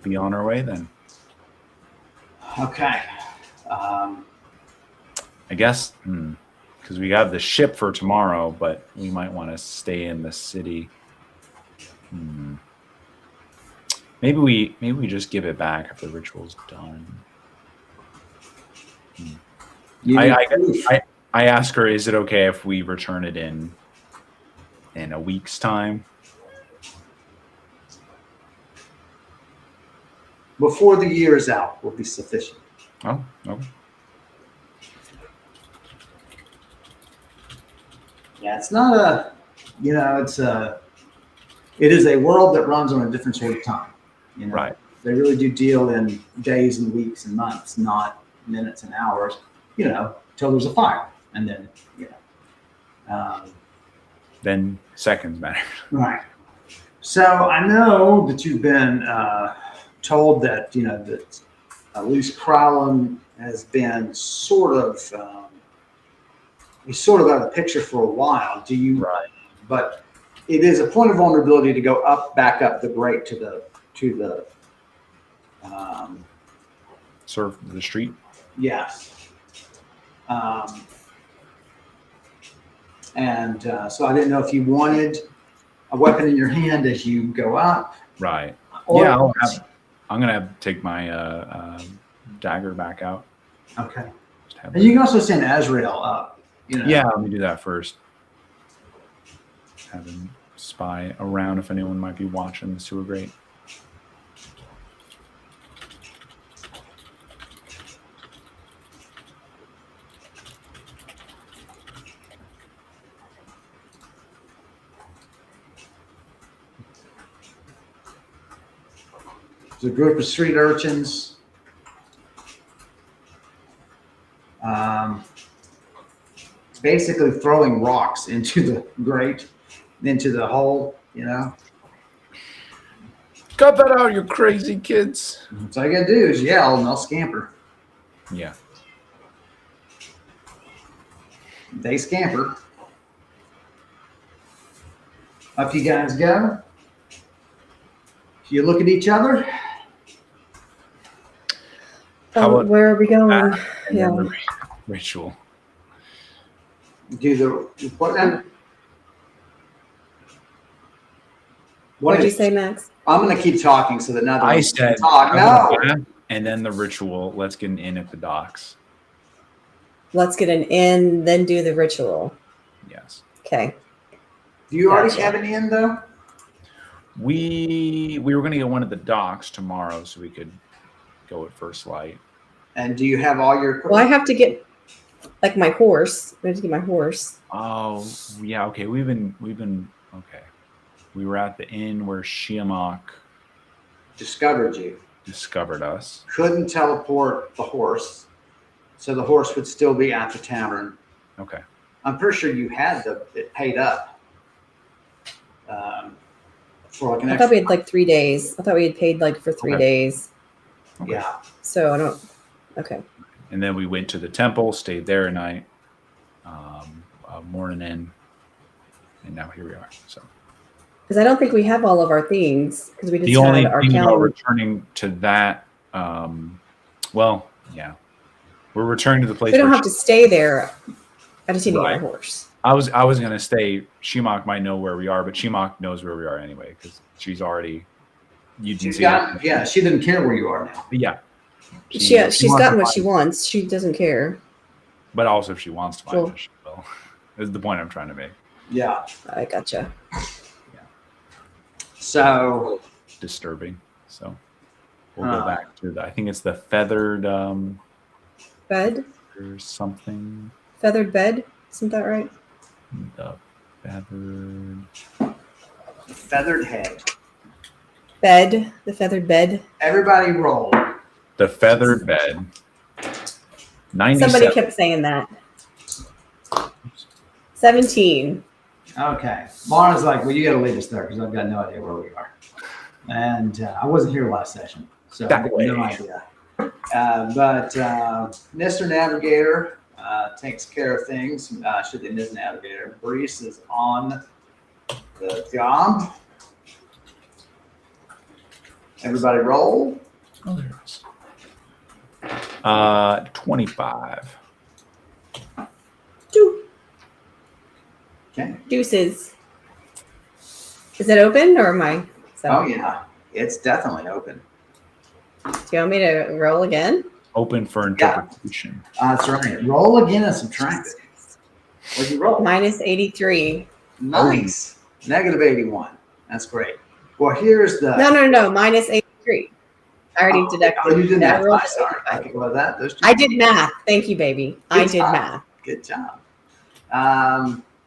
Speaker 2: be on our way then.
Speaker 1: Okay.
Speaker 2: I guess because we have the ship for tomorrow, but we might want to stay in the city. Maybe we just give it back if the ritual's done. I ask her, is it okay if we return it in a week's time?
Speaker 1: Before the year is out will be sufficient.
Speaker 2: Oh, no.
Speaker 1: Yeah, it's not a, it is a world that runs on a different sort of time.
Speaker 2: Right.
Speaker 1: They really do deal in days and weeks and months, not minutes and hours, till there's a fire. And then,
Speaker 2: Then seconds matter.
Speaker 1: Right. So I know that you've been told that, that at least Crowlin has been sort of, he's sort of out of the picture for a while. Do you?
Speaker 2: Right.
Speaker 1: But it is a point of vulnerability to go back up the grate to the
Speaker 2: Surf the street.
Speaker 1: yes. So I didn't know if you wanted a weapon in your hand as you go up.
Speaker 2: Right.
Speaker 1: Or,
Speaker 2: Yeah, I'm gonna take my dagger back out.
Speaker 1: Okay. And you can also send Azrael up.
Speaker 2: Yeah, let me do that first. Have him spy around if anyone might be watching the sewer grate.
Speaker 1: There's a group of street urchins. Basically throwing rocks into the grate, into the hole,
Speaker 2: Cut that out, you crazy kids.
Speaker 1: So all you gotta do is yell and they'll scamper.
Speaker 2: Yeah.
Speaker 1: They scamper. Up you guys go. You look at each other.
Speaker 2: How about
Speaker 3: where are we going?
Speaker 2: And
Speaker 3: Yeah.
Speaker 2: then the ritual.
Speaker 1: Do the what then?
Speaker 3: What'd you say, Max?
Speaker 1: I'm gonna keep talking so that neither
Speaker 2: I
Speaker 1: one
Speaker 2: said,
Speaker 1: can talk. No.
Speaker 2: and then the ritual. Let's get an inn at the docks.
Speaker 3: Let's get an inn, then do the ritual.
Speaker 2: Yes.
Speaker 3: Okay.
Speaker 1: Do you already
Speaker 3: Gotcha.
Speaker 1: have an in though?
Speaker 2: We were going to get one at the docks tomorrow, so we could go at first light.
Speaker 1: And do you have all your
Speaker 3: Well, I have to get my horse. I have to get my horse.
Speaker 2: Oh yeah, okay. We've been okay. We were at the inn where Shiamak
Speaker 1: discovered you?
Speaker 2: discovered us.
Speaker 1: Couldn't teleport the horse, so the horse would still be at the tavern.
Speaker 2: Okay.
Speaker 1: I'm pretty sure you had it paid up for like an
Speaker 3: I
Speaker 1: extra.
Speaker 3: thought we had 3 days. I thought we had paid for 3
Speaker 2: Okay.
Speaker 3: days.
Speaker 2: Okay.
Speaker 1: Yeah.
Speaker 3: So I don't. Okay.
Speaker 2: And then we went to the temple, stayed there a night, morning in, and now here we are. So
Speaker 3: Because I don't think we have all of our things because we just
Speaker 2: the only
Speaker 3: had our
Speaker 2: thing about
Speaker 3: calendar.
Speaker 2: returning to that, well, yeah, we're returning to the place.
Speaker 3: We don't
Speaker 2: where
Speaker 3: have to stay there. I just need to get
Speaker 2: Right.
Speaker 3: my horse.
Speaker 2: I was gonna stay. Shimak might know where we are, but Shimak knows where we are anyway because she's already. You didn't see her.
Speaker 1: Yeah, she doesn't care where you are now.
Speaker 2: But yeah.
Speaker 3: She's
Speaker 2: wants
Speaker 3: gotten
Speaker 2: to
Speaker 3: what
Speaker 2: find
Speaker 3: she
Speaker 2: us.
Speaker 3: wants. She doesn't care.
Speaker 2: But also, if she wants to find
Speaker 3: Cool.
Speaker 2: us, she will. Is the point I'm trying to make.
Speaker 1: Yeah.
Speaker 3: I gotcha.
Speaker 1: So
Speaker 2: Disturbing. So we'll go back to I think it's the feathered
Speaker 3: Bed?
Speaker 2: or something.
Speaker 3: Feathered bed? Isn't that right?
Speaker 2: The feathered.
Speaker 1: feathered head.
Speaker 3: Bed. The feathered bed.
Speaker 1: Everybody roll.
Speaker 2: The feathered bed. 97.
Speaker 3: Somebody kept saying that. 17.
Speaker 1: Okay. Mara's like, well, you got to lead us there because I've got no idea where we are. And I wasn't here last session, so I
Speaker 2: Back
Speaker 1: have
Speaker 2: away.
Speaker 1: no idea. But Mr. Navigator takes care of things. Should be Ms. Navigator. Brise is on the job. Everybody roll.
Speaker 2: Oh, there it is. 25.
Speaker 1: Okay.
Speaker 3: Deuces. Is it open or am I?
Speaker 1: Oh, yeah. It's definitely open.
Speaker 3: Do you want me to roll again?
Speaker 2: Open for interpretation.
Speaker 1: That's right. Roll again and subtract it. What'd you roll?
Speaker 3: Minus 83.
Speaker 1: Nice. Negative 81. That's great. Well, here's the.
Speaker 3: No. Minus 83. I already deducted.
Speaker 1: Oh, you did
Speaker 3: that.
Speaker 1: math. I'm sorry. Okay, well, those two.
Speaker 3: I did math. Thank you, baby. I did math.
Speaker 1: Good job.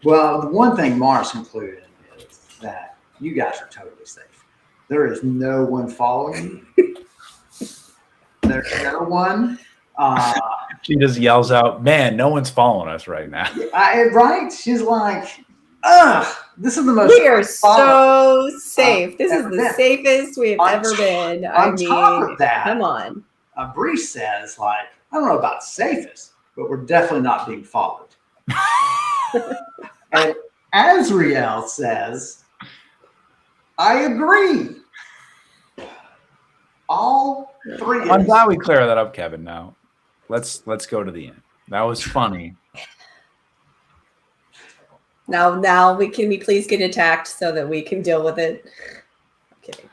Speaker 1: Well, the one thing Mars concluded is that you guys are totally safe. There is no one following you. There's no one.
Speaker 2: She just yells out, "Man, no one's following us right now."
Speaker 1: Right? She's like, this is the most.
Speaker 3: We are so safe. This is
Speaker 1: ever
Speaker 3: the
Speaker 1: been.
Speaker 3: safest we have ever been.
Speaker 1: On top of that,
Speaker 3: come on.
Speaker 1: Brise says, like, I don't know about safest, but we're definitely not being followed. And Azriel says, I agree. All three.
Speaker 2: I'm glad we clear that up, Kevin. Now, let's go to the end. That was funny.
Speaker 3: Now can we please get attacked so that we can deal with it? I'm kidding.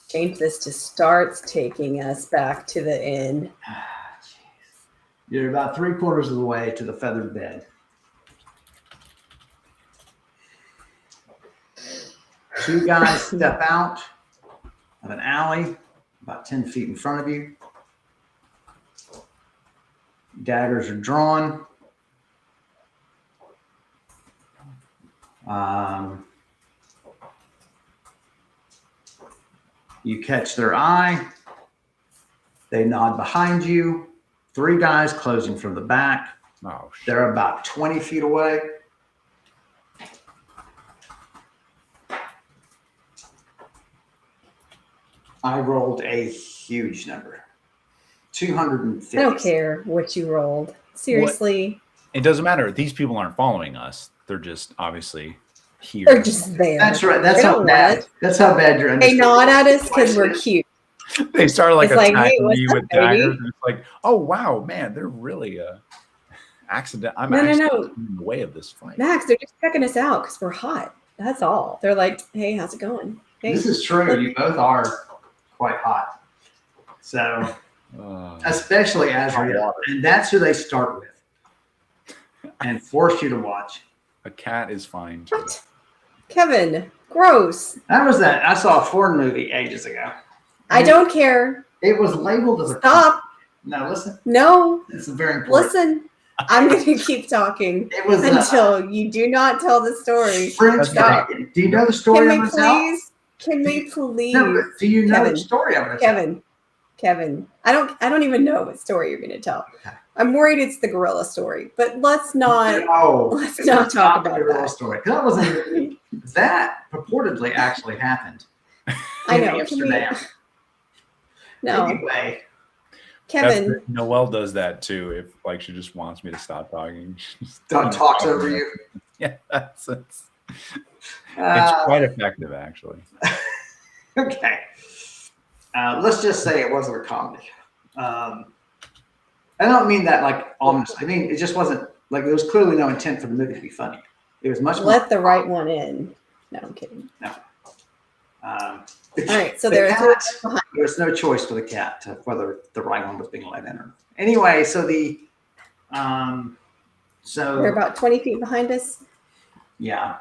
Speaker 3: Change this to starts taking us back to the inn.
Speaker 1: You're about 3/4 of the way to the feathered bed. Two guys step out of an alley about 10 feet in front of you. Daggers are drawn. You catch their eye. They nod behind you. Three guys closing from the back.
Speaker 2: Oh, shit.
Speaker 1: They're about 20 feet away. I rolled a huge number. 250.
Speaker 3: I don't care what you rolled. Seriously.
Speaker 2: It doesn't matter. These people aren't following us. They're just obviously here.
Speaker 3: They're just there.
Speaker 1: That's right. That's
Speaker 3: They
Speaker 1: how
Speaker 3: don't
Speaker 1: bad.
Speaker 3: want us.
Speaker 1: That's how bad you're.
Speaker 3: They nod at us because we're cute.
Speaker 2: They started like
Speaker 3: It's like,
Speaker 2: attacking
Speaker 3: hey, what's
Speaker 2: me
Speaker 3: up,
Speaker 2: with
Speaker 3: baby?
Speaker 2: daggers. And it's like, oh wow, man, they're really accident. I'm
Speaker 3: No.
Speaker 2: accidentally in the way of this fight.
Speaker 3: Max, they're just checking us out because we're hot. That's all. They're like, hey, how's it going? Hey.
Speaker 1: This is true. You both are quite hot. So, especially Azriel. And that's who they start with and force you to watch.
Speaker 2: A cat is fine too.
Speaker 3: What? Kevin, gross.
Speaker 1: That was that. I saw a foreign movie ages ago.
Speaker 3: I don't care.
Speaker 1: It was labeled as a.
Speaker 3: Stop.
Speaker 1: No, listen.
Speaker 3: No.
Speaker 1: This is very important.
Speaker 3: Listen. I'm going to keep talking
Speaker 1: It was
Speaker 3: until you do not tell the story.
Speaker 1: French
Speaker 3: Stop.
Speaker 1: bacon. Do you know the story
Speaker 3: Can
Speaker 1: I'm
Speaker 3: we
Speaker 1: going to tell?
Speaker 3: please? Can we please?
Speaker 1: No, but do you know
Speaker 3: Kevin.
Speaker 1: the story I'm going to tell?
Speaker 3: Kevin. I don't even know what story you're going to tell.
Speaker 1: Okay.
Speaker 3: I'm worried it's the gorilla story, but let's not.
Speaker 1: No,
Speaker 3: Let's not talk about
Speaker 1: the real
Speaker 3: that.
Speaker 1: story. That wasn't. That purportedly actually happened.
Speaker 3: I
Speaker 1: in
Speaker 3: know.
Speaker 1: Amsterdam.
Speaker 3: No,
Speaker 1: Anyway,
Speaker 3: Kevin.
Speaker 2: Noelle does that too. If like she just wants me to stop talking.
Speaker 1: Don talks over you.
Speaker 2: Yeah, it's
Speaker 1: Uh,
Speaker 2: quite effective actually.
Speaker 1: Okay. Let's just say it wasn't a comedy. I don't mean that like ominous. I mean, it just wasn't like there was clearly no intent for the movie to be funny. It was much more.
Speaker 3: Let the right one in. No, I'm kidding.
Speaker 1: All
Speaker 3: right, so there
Speaker 1: was no choice for the cat to whether the right one was being let in or. Anyway, so the
Speaker 3: They're about 20 feet behind us.
Speaker 1: yeah.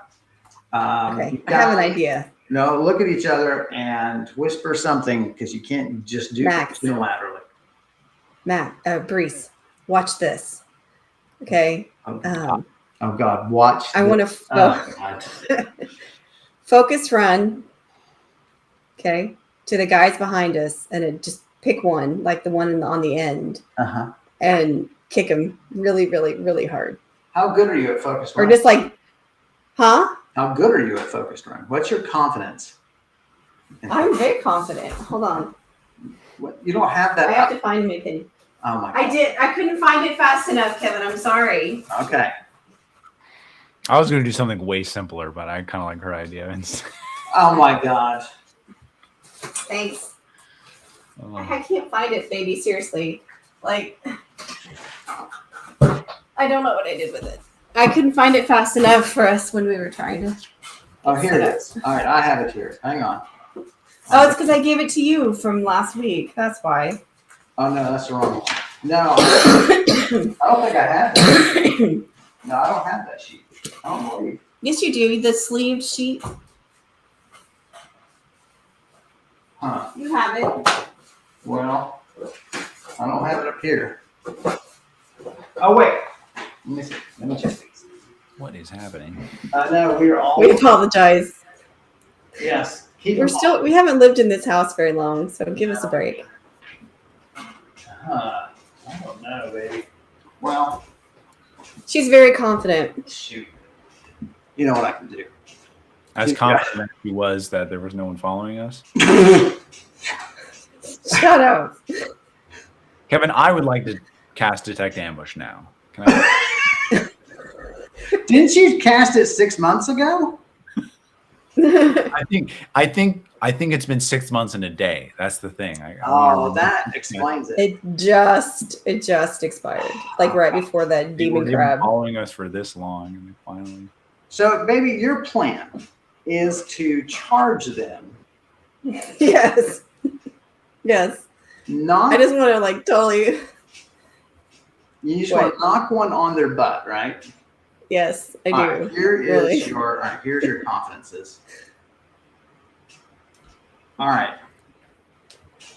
Speaker 3: Okay, I have an idea.
Speaker 1: No, look at each other and whisper something because you can't just do
Speaker 3: Max.
Speaker 1: it unilaterally.
Speaker 3: Brise, watch this. Okay.
Speaker 1: Oh God, watch.
Speaker 3: I want to focus run. Okay, to the guys behind us, and just pick one, like the one on the end. and kick him really, really, really hard.
Speaker 1: How good are you at focused
Speaker 3: Or
Speaker 1: run?
Speaker 3: just like, huh?
Speaker 1: How good are you at focused run? What's your confidence?
Speaker 3: I'm very confident. Hold on.
Speaker 1: What, you don't have that.
Speaker 3: I have to find him again.
Speaker 1: Oh my God.
Speaker 3: I couldn't find it fast enough, Kevin. I'm sorry.
Speaker 1: Okay.
Speaker 2: I was going to do something way simpler, but I kind of like her idea.
Speaker 1: Oh my God.
Speaker 3: Thanks. I can't find it, baby. Seriously. Like, I don't know what I did with it. I couldn't find it fast enough for us when we were trying to.
Speaker 1: Oh, here it is. All right, I have it here. Hang on.
Speaker 3: Oh, it's because I gave it to you from last week. That's why.
Speaker 1: Oh no, that's the wrong one. No, I don't think I have it. No, I don't have that sheet. I don't believe.
Speaker 3: Yes, you do. The sleeved sheet.
Speaker 1: Huh.
Speaker 3: You have it.
Speaker 1: Well, I don't have it up here. Oh wait. Let me see. Let me check these.
Speaker 2: What is happening?
Speaker 1: No, we're all.
Speaker 3: We apologize.
Speaker 1: Yes. Keep
Speaker 3: We're
Speaker 1: them
Speaker 3: still. We haven't lived in this house very long, so give us a break.
Speaker 1: I don't know, baby. Well,
Speaker 3: She's very confident.
Speaker 1: shoot. You know what I can do.
Speaker 2: As confident as he was that there was no one following us.
Speaker 3: Shut up.
Speaker 2: Kevin, I would like to cast Detect Ambush now. Can I?
Speaker 1: Didn't you cast it 6 months ago?
Speaker 2: I think it's been 6 months and a day. That's the thing.
Speaker 1: Oh, that explains it.
Speaker 3: It just expired, like right before that
Speaker 2: They
Speaker 3: demon
Speaker 2: were
Speaker 3: crab.
Speaker 2: following us for this long, and they finally.
Speaker 1: So, baby, your plan is to charge them.
Speaker 3: Yes. Yes.
Speaker 1: Not.
Speaker 3: I just want to like totally.
Speaker 1: You just want to knock one on their butt, right?
Speaker 3: Yes, I do.
Speaker 1: All right, here is
Speaker 3: really.
Speaker 1: your. All right, here's your confidences. All right.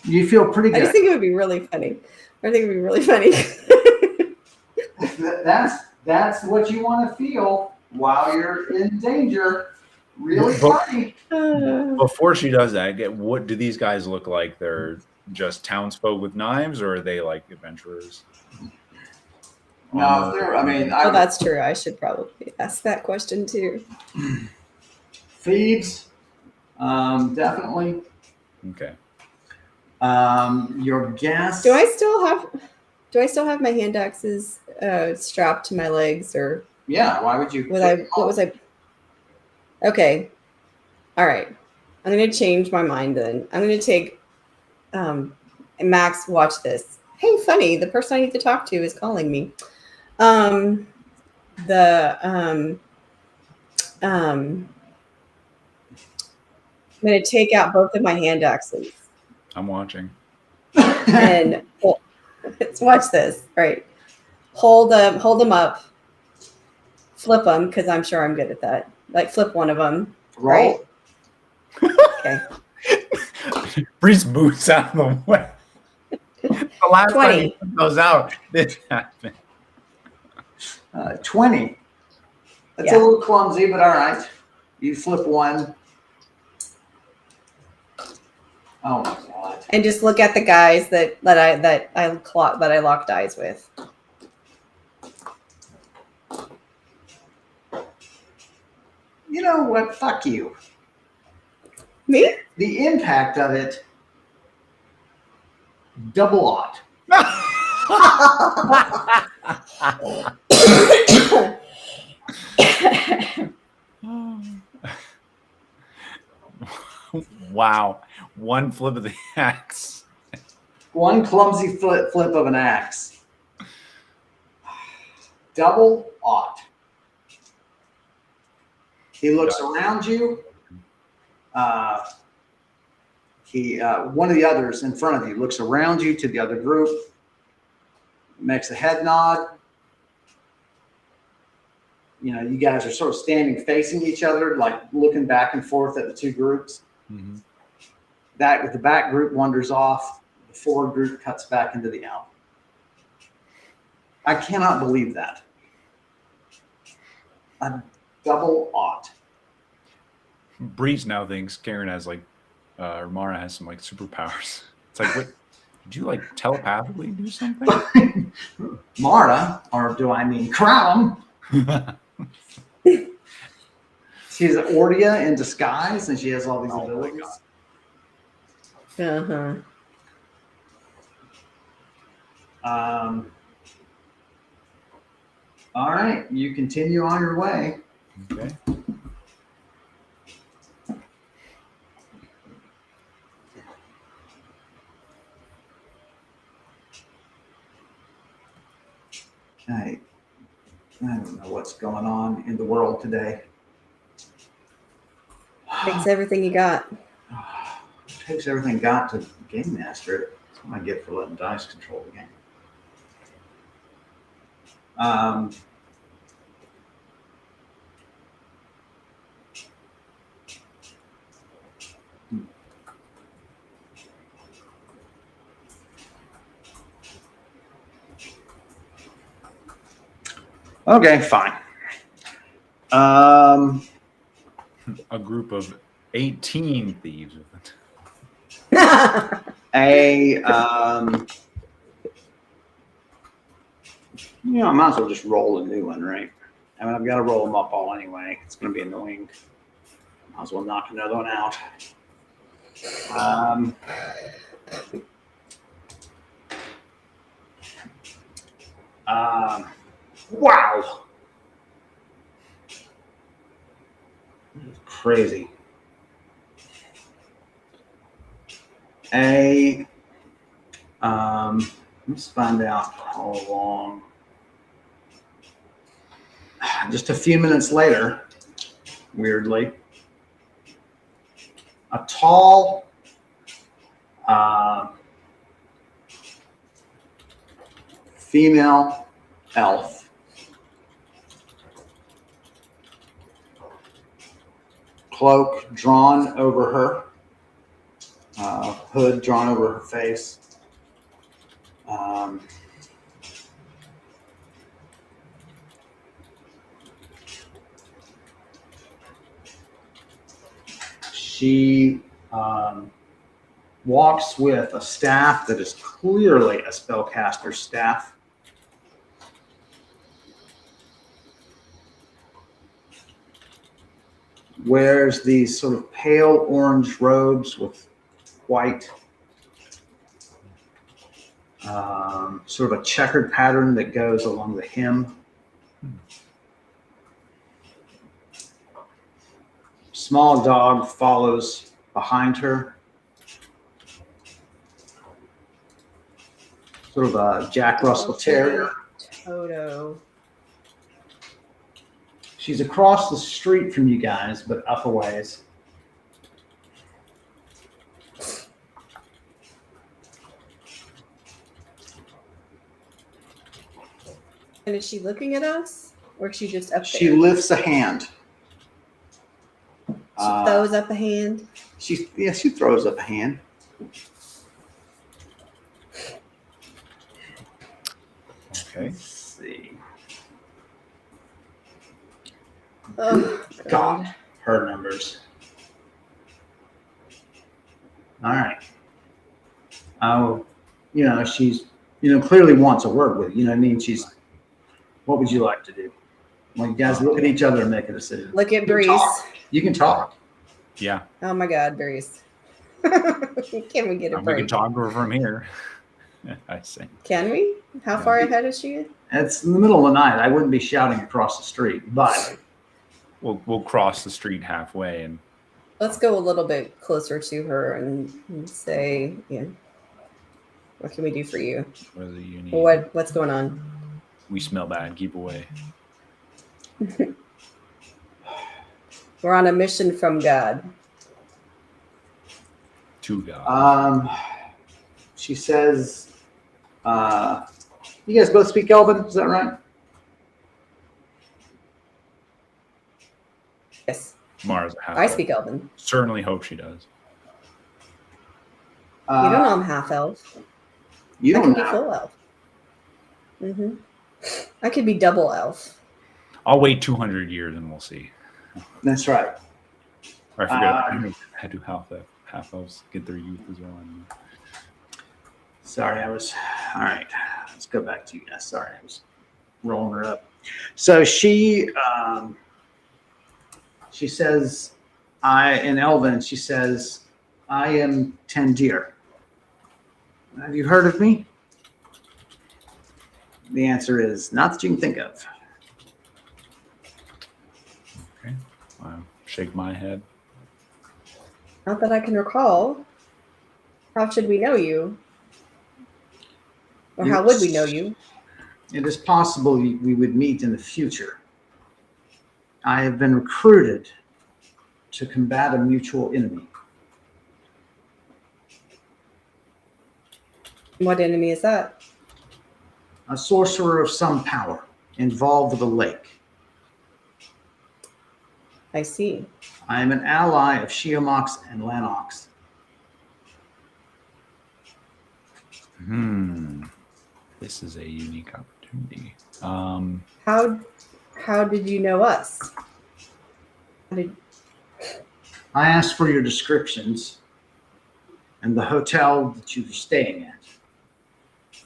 Speaker 1: You feel pretty
Speaker 3: I
Speaker 1: good.
Speaker 3: just think it would be really funny. I think it would be really funny.
Speaker 1: That's what you want to feel while you're in danger. Really funny.
Speaker 2: Before she does that, what do these guys look like? They're just townsfolk with knives, or are they like adventurers?
Speaker 1: No, they're. I mean,
Speaker 3: Oh, that's true. I should probably ask that question too.
Speaker 1: thieves, definitely.
Speaker 2: Okay.
Speaker 1: Your guess.
Speaker 3: Do I still have my hand axes strapped to my legs, or
Speaker 1: Yeah. Why would you?
Speaker 3: what was I? Okay. All right. I'm gonna change my mind then. I'm gonna take Max, watch this. Hey, funny, the person I need to talk to is calling me. I'm gonna take out both of my hand axes
Speaker 2: I'm watching.
Speaker 3: and let's watch this. All right. Hold them up, flip them, because I'm sure I'm good at that. Like flip one of them. Right. Okay.
Speaker 2: Brise moves out of the way. The last
Speaker 3: 20.
Speaker 2: time he put those out, this happened.
Speaker 1: 20. That's
Speaker 3: Yeah.
Speaker 1: a little clumsy, but all right. You flip one. Oh my God.
Speaker 3: And just look at the guys that I locked eyes with.
Speaker 1: You know what? Fuck you.
Speaker 3: Me?
Speaker 1: The impact of it. Double ought.
Speaker 2: Wow. One flip of the axe.
Speaker 1: One clumsy flip of an axe. Double ought. He looks around you. One of the others in front of you looks around you to the other group, makes a head nod. You know, you guys are sort of standing facing each other, like looking back and forth at the two groups.
Speaker 2: Mm-hmm.
Speaker 1: That with the back group wanders off, the forward group cuts back into the alley. I cannot believe that. A double ought.
Speaker 2: Brise now thinks Karen has like, or Mara has some like superpowers. It's like, what? Did you like telepathically do something?
Speaker 1: Mara, or do I mean Crown? She's an Ordia in disguise, and she has all these
Speaker 2: Oh my
Speaker 1: abilities.
Speaker 3: Uh-huh.
Speaker 1: All right, you continue on your way.
Speaker 2: Okay.
Speaker 1: Okay. I don't know what's going on in the world today.
Speaker 3: Takes everything you got.
Speaker 1: Takes everything got to Game Master. That's what I get for letting dice control the game. Okay, fine.
Speaker 2: A group of 18 thieves.
Speaker 1: I might as well just roll a new one, right? I mean, I've got to roll them up all anyway. It's going to be annoying. Might as well knock another one out. Wow. Crazy. Let's find out how long. Just a few minutes later, weirdly, a tall, female elf cloak drawn over her, hood drawn over her face. She walks with a staff that is clearly a spellcaster's staff. Wears these sort of pale orange robes with white, sort of a checkered pattern that goes along the hem. Small dog follows behind her. Sort of a Jack Russell Terrier.
Speaker 3: Toto.
Speaker 1: She's across the street from you guys, but up a ways.
Speaker 3: And is she looking at us? Or is she just up
Speaker 1: She
Speaker 3: there?
Speaker 1: lifts a hand.
Speaker 3: She throws up a hand.
Speaker 1: She throws up a hand.
Speaker 2: Okay.
Speaker 1: Let's see.
Speaker 3: Oh,
Speaker 1: God, her numbers. All right. She's, clearly wants a word with you. You know what I mean? What would you like to do? Well, you guys look at each other and make a decision.
Speaker 3: Look at Brise.
Speaker 1: You can talk.
Speaker 2: Yeah.
Speaker 3: Oh my God, Brise. Can we get a
Speaker 2: We
Speaker 3: break?
Speaker 2: can talk to her from here. I see.
Speaker 3: Can we? How far ahead is she?
Speaker 1: It's in the middle of the night. I wouldn't be shouting across the street, but
Speaker 2: We'll cross the street halfway and
Speaker 3: Let's go a little bit closer to her and say, yeah, what can we do for you?
Speaker 2: what is it you need?
Speaker 3: What's going on?
Speaker 2: We smell bad. Keep away.
Speaker 3: We're on a mission from God.
Speaker 2: To God.
Speaker 1: she says, you guys both speak Elven, is that right?
Speaker 3: Yes,
Speaker 2: Mars.
Speaker 3: I speak Elven.
Speaker 2: Certainly hope she does.
Speaker 3: You don't know I'm half elf.
Speaker 1: You
Speaker 3: I
Speaker 1: don't
Speaker 3: could be
Speaker 1: know.
Speaker 3: full elf. I could be double elf.
Speaker 2: I'll wait 200 years and we'll see.
Speaker 1: That's right.
Speaker 2: Or I forget. I do half elves get their youth as well.
Speaker 1: Sorry, all right. Let's go back to you guys. Sorry, I was rolling her up. So she says, in Elven, she says, I am Tandir. Have you heard of me? The answer is not that you can think of.
Speaker 2: Okay. I shake my head.
Speaker 3: Not that I can recall. How should we know you? Or how would we know you?
Speaker 1: It is possible we would meet in the future. I have been recruited to combat a mutual enemy.
Speaker 3: What enemy is that?
Speaker 1: A sorcerer of some power involved with a lake.
Speaker 3: I see.
Speaker 1: I am an ally of Shiomox and Lanox.
Speaker 2: This is a unique opportunity.
Speaker 3: How did you know us?
Speaker 1: I asked for your descriptions and the hotel that you were staying at.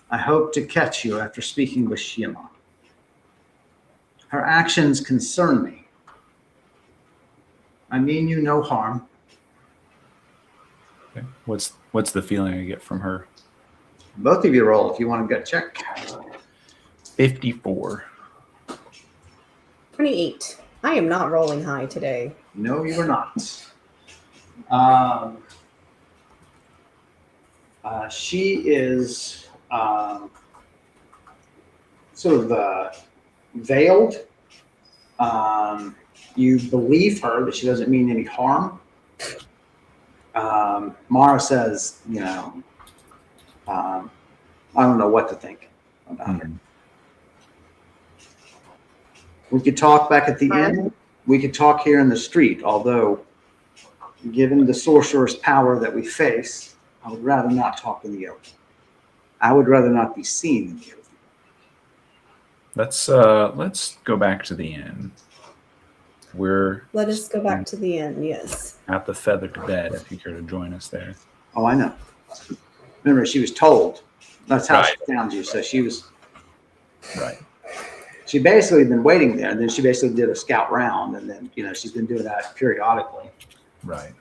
Speaker 1: I hope to catch you after speaking with Shiamon. Her actions concern me. I mean you no harm.
Speaker 2: Okay. What's the feeling I get from her?
Speaker 1: Both of you roll if you want to get a check.
Speaker 2: 54.
Speaker 3: 28. I am not rolling high today.
Speaker 1: No, you are not. She is sort of veiled. You believe her that she doesn't mean any harm. Mara says, I don't know what to think about her. We could talk back at the inn. We could talk here in the street, although given the sorcerer's power that we face, I would rather not talk in the open. I would rather not be seen in the open.
Speaker 2: Let's go back to the inn.
Speaker 3: Let us go back to the inn, yes.
Speaker 2: At the Feathered Bed, if you care to join us there.
Speaker 1: Oh, I know. Remember, she was told. That's how
Speaker 2: Right.
Speaker 1: she found you. So she was.
Speaker 2: Right.
Speaker 1: She basically been waiting there, and then she basically did a scout round, and then she's been doing that periodically.
Speaker 2: Right.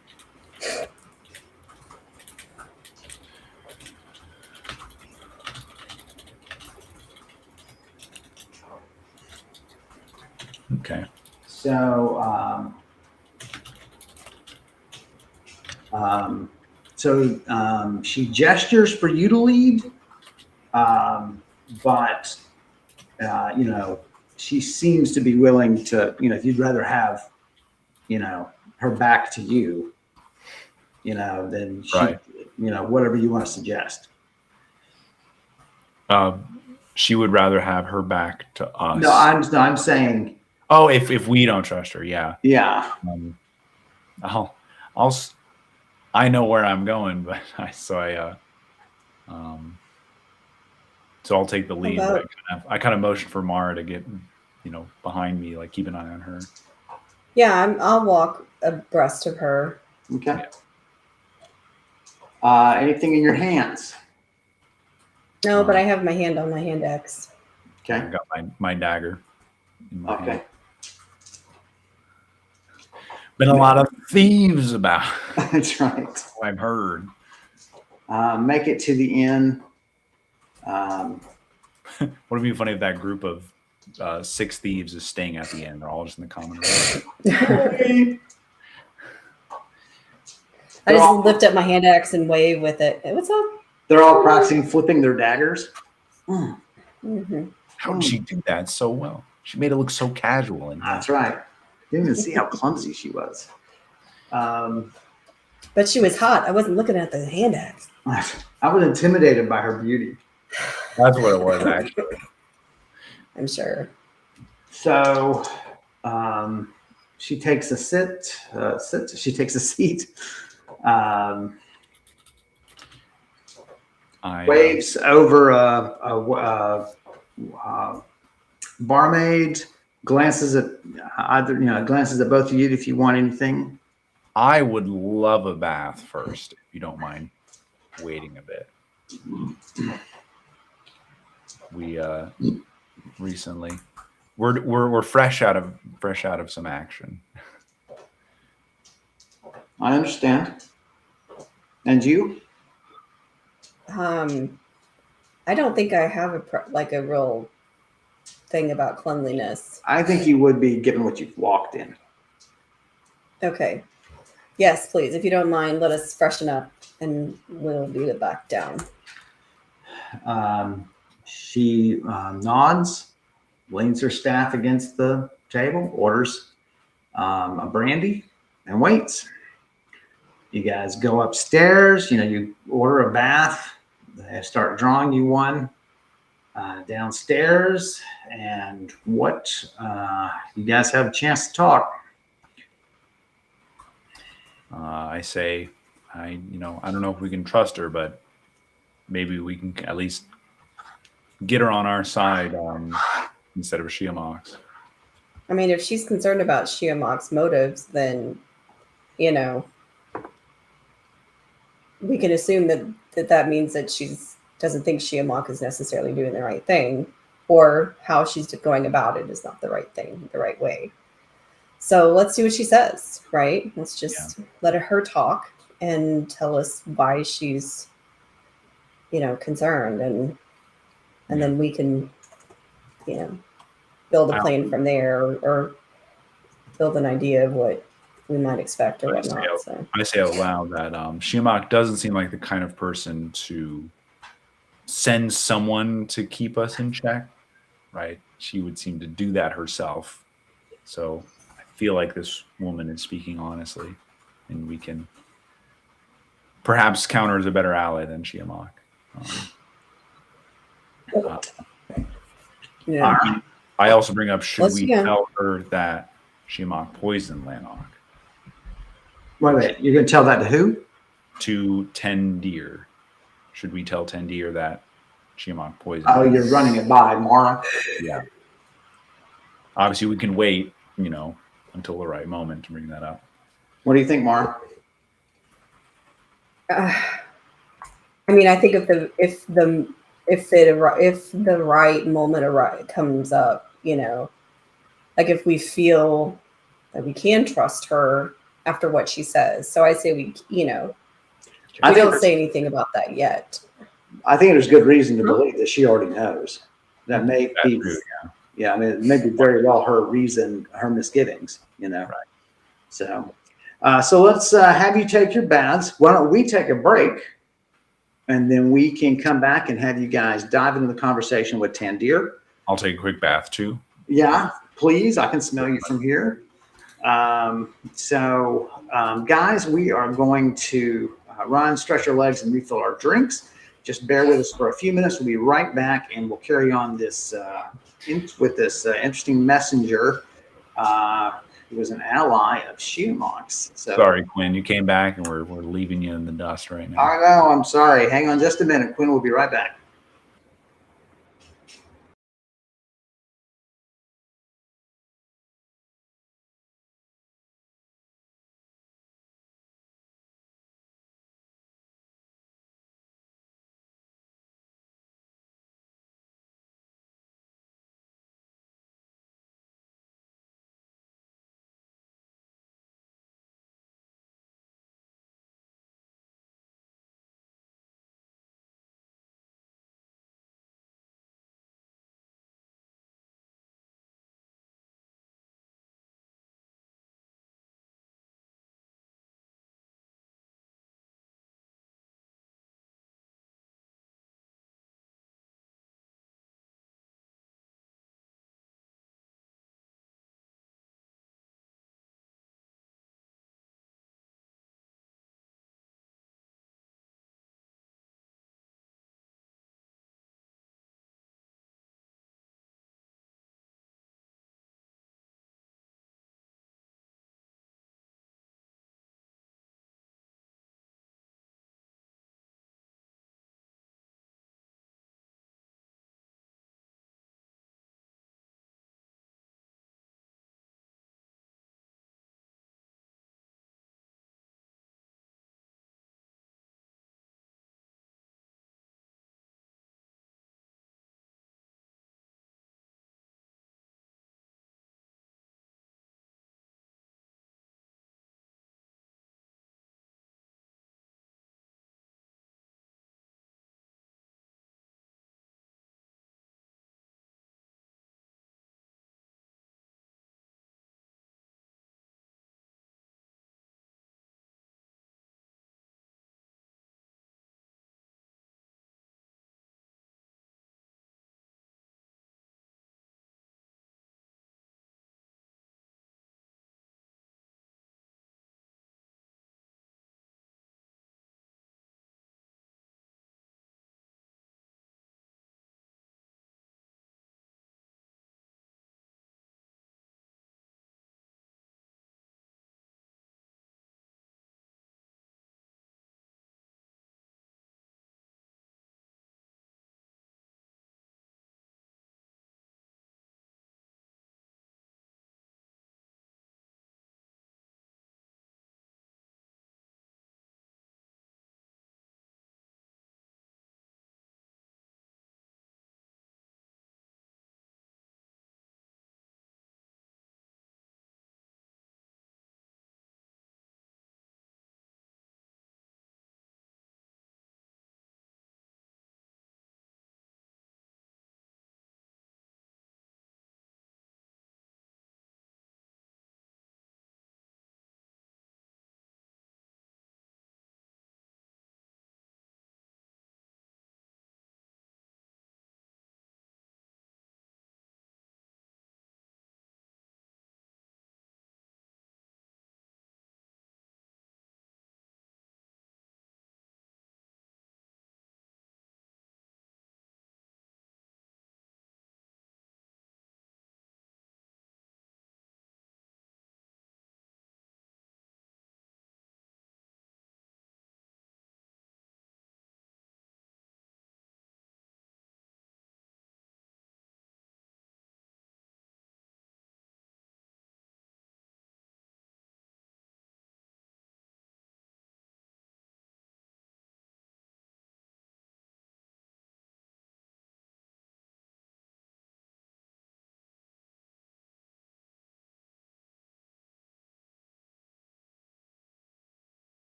Speaker 2: Okay.
Speaker 1: So, she gestures for you to lead, but she seems to be willing to. If you'd rather have, her back to you, then she,
Speaker 2: Right.
Speaker 1: whatever you want to suggest.
Speaker 2: She would rather have her back to us.
Speaker 1: No, I'm saying.
Speaker 2: Oh, if we don't trust her, yeah.
Speaker 1: Yeah.
Speaker 2: I know where I'm going, but so I'll take the lead. But I kind of motion for Mara to get, behind me, like keep an eye on her.
Speaker 3: Yeah, I'll walk abreast of her.
Speaker 1: Okay. Anything in your hands?
Speaker 3: No, but I have my hand on my hand axe.
Speaker 1: Okay.
Speaker 2: I got my dagger in my hand. Been a lot of thieves about.
Speaker 1: That's right.
Speaker 2: I've heard.
Speaker 1: Make it to the inn.
Speaker 2: Would it be funny if that group of 6 thieves is staying at the inn? They're all just in the common room.
Speaker 3: I just lift up my hand axe and wave with it. Hey, what's up?
Speaker 1: They're all practicing flipping their daggers.
Speaker 3: Mm-hmm.
Speaker 2: How did she do that so well? She made it look so casual.
Speaker 1: That's right. Didn't even see how clumsy she was.
Speaker 3: But she was hot. I wasn't looking at the hand axe.
Speaker 1: I was intimidated by her beauty.
Speaker 2: That's what it was, actually.
Speaker 3: I'm sure.
Speaker 1: So she takes a she takes a seat. Waves over a barmaid, glances at glances at both of you if you want anything.
Speaker 2: I would love a bath first, if you don't mind waiting a bit. We recently we're fresh out of some action.
Speaker 1: I understand. And you?
Speaker 3: I don't think I have a real thing about cleanliness.
Speaker 1: I think you would be given what you've walked in.
Speaker 3: Okay. Yes, please. If you don't mind, let us freshen up and we'll be back down.
Speaker 1: She nods, leans her staff against the table, orders a brandy, and waits. You guys go upstairs. You order a bath. They start drawing you one downstairs. And what you guys have a chance to talk.
Speaker 2: I say, I don't know if we can trust her, but maybe we can at least get her on our side instead of Shiamox.
Speaker 3: I mean, if she's concerned about Shiamox's motives, then, we can assume that means that she's doesn't think Shiamox is necessarily doing the right thing, or how she's going about it is not the right thing, the right way. So let's see what she says, right? Let's just let her talk and tell us why she's, concerned, and then we can, build a plan from there, or build an idea of what we might expect or whatnot.
Speaker 2: I say out loud that Shiamox doesn't seem like the kind of person to send someone to keep us in check, right? She would seem to do that herself. So I feel like this woman is speaking honestly, and we can perhaps counter as a better ally than Shiamox. I also bring up, should we tell her that Shiamox poisoned Lanark?
Speaker 1: Wait, you're going to tell that to who?
Speaker 2: To Tendir. Should we tell Tendir that Shiamox poisoned?
Speaker 1: Oh, you're running it by Mara.
Speaker 2: Yeah. Obviously, we can wait, until the right moment to bring that up.
Speaker 1: What do you think, Mara?
Speaker 3: I mean, I think if the right moment comes up, like if we feel that we can trust her after what she says. So I say we don't say anything about that yet.
Speaker 1: I think there's good reason to believe that she already knows. That may be, I mean, it may be very well her reason, her misgivings, Right. So let's have you take your baths. Why don't we take a break, and then we can come back and have you guys dive into the conversation with Tendir.
Speaker 2: I'll take a quick bath too.
Speaker 1: Yeah, please. I can smell you from here. Guys, we are going to run, stretch our legs, and refill our drinks. Just bear with us for a few minutes. We'll be right back, and we'll carry on this with this interesting messenger who was an ally of Shiamox.
Speaker 2: Sorry, Quinn. You came back, and we're leaving you in the dust right now.
Speaker 1: I know. I'm sorry. Hang on just a minute. Quinn will be right back.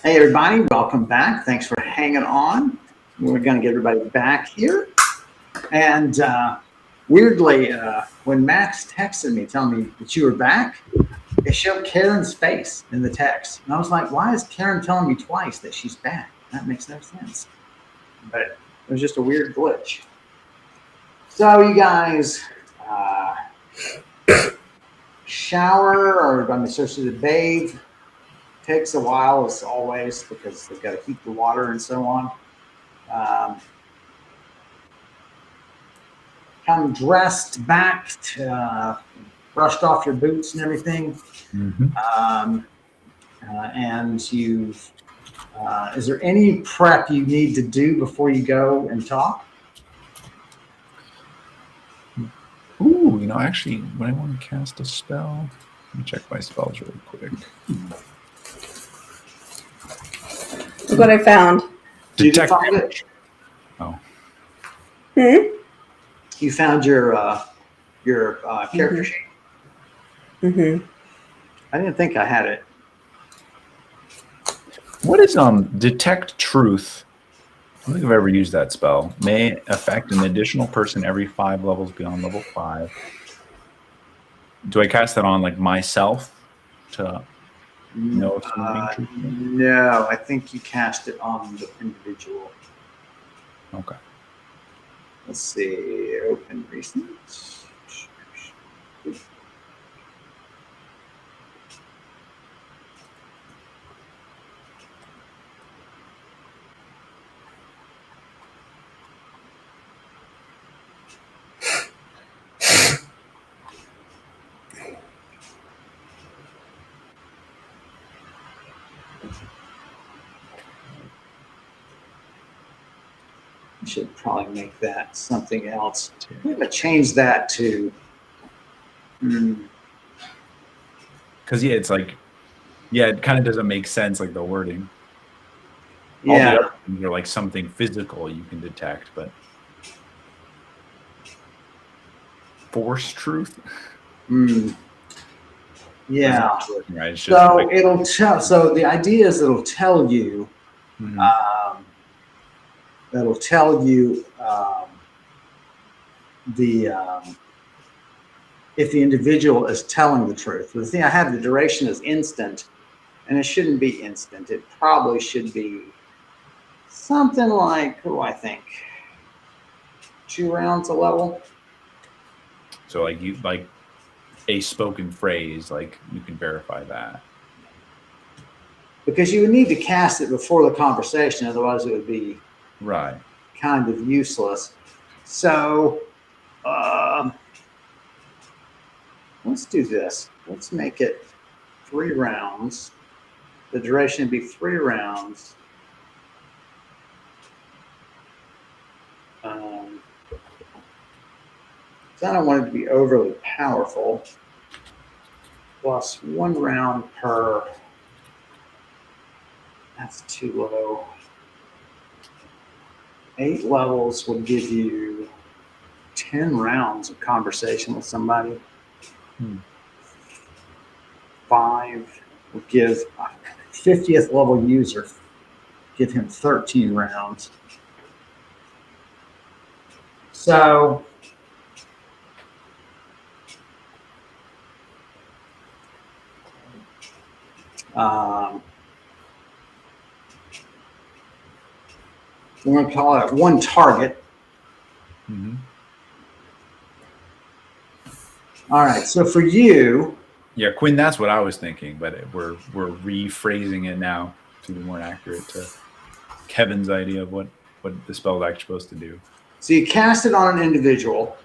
Speaker 1: Hey, everybody, welcome back. Thanks for hanging on. We're going to get everybody back here. And weirdly, when Max texted me telling me that you were back, it showed Karen's face in the text. And I was like, why is Karen telling me twice that she's back? That makes no sense. But it was just a weird glitch. So you guys shower or I'm associated bathe. Takes a while as always because they've got to heat the water and so on. Come dressed back, brushed off your boots and everything. And you've, is there any prep you need to do before you go and talk?
Speaker 2: Ooh, actually, when I want to cast a spell, let me check my spells really quick.
Speaker 3: Look what I found.
Speaker 1: Did you find it?
Speaker 2: Oh.
Speaker 1: You found your character sheet?
Speaker 3: Mm-hmm.
Speaker 1: I didn't think I had it.
Speaker 2: What is detect truth? I don't think I've ever used that spell. May affect an additional person every 5 levels beyond level 5. Do I cast that on like myself to know if something true?
Speaker 1: No, I think you cast it on the individual.
Speaker 2: Okay.
Speaker 1: Let's see. Open recent. I should probably make that something else. I'm gonna change that to.
Speaker 2: Because it's like, it kind of doesn't make sense, like the wording.
Speaker 1: Yeah.
Speaker 2: All the other things are like something physical you can detect, but force truth.
Speaker 1: Yeah.
Speaker 2: Right. It's just
Speaker 1: so it'll tell. So the idea is it'll tell you. That'll tell you if the individual is telling the truth. The thing I have, the duration is instant, and it shouldn't be instant. It probably should be something like, I think 2 rounds a level.
Speaker 2: So like a spoken phrase, like you can verify that.
Speaker 1: Because you would need to cast it before the conversation, otherwise it would be
Speaker 2: right,
Speaker 1: kind of useless. So let's do this. Let's make it 3 rounds. The duration would be 3 rounds. So I don't want it to be overly powerful. Plus 1 round per. That's too low. 8 levels would give you 10 rounds of conversation with somebody. 5 would give a 50th level user, give him 13 rounds. So we're going to call it 1 target. All right. So for you,
Speaker 2: yeah, Quinn, that's what I was thinking, but we're rephrasing it now to be more accurate to Kevin's idea of what the spell is actually supposed to do.
Speaker 1: So you cast it on an individual.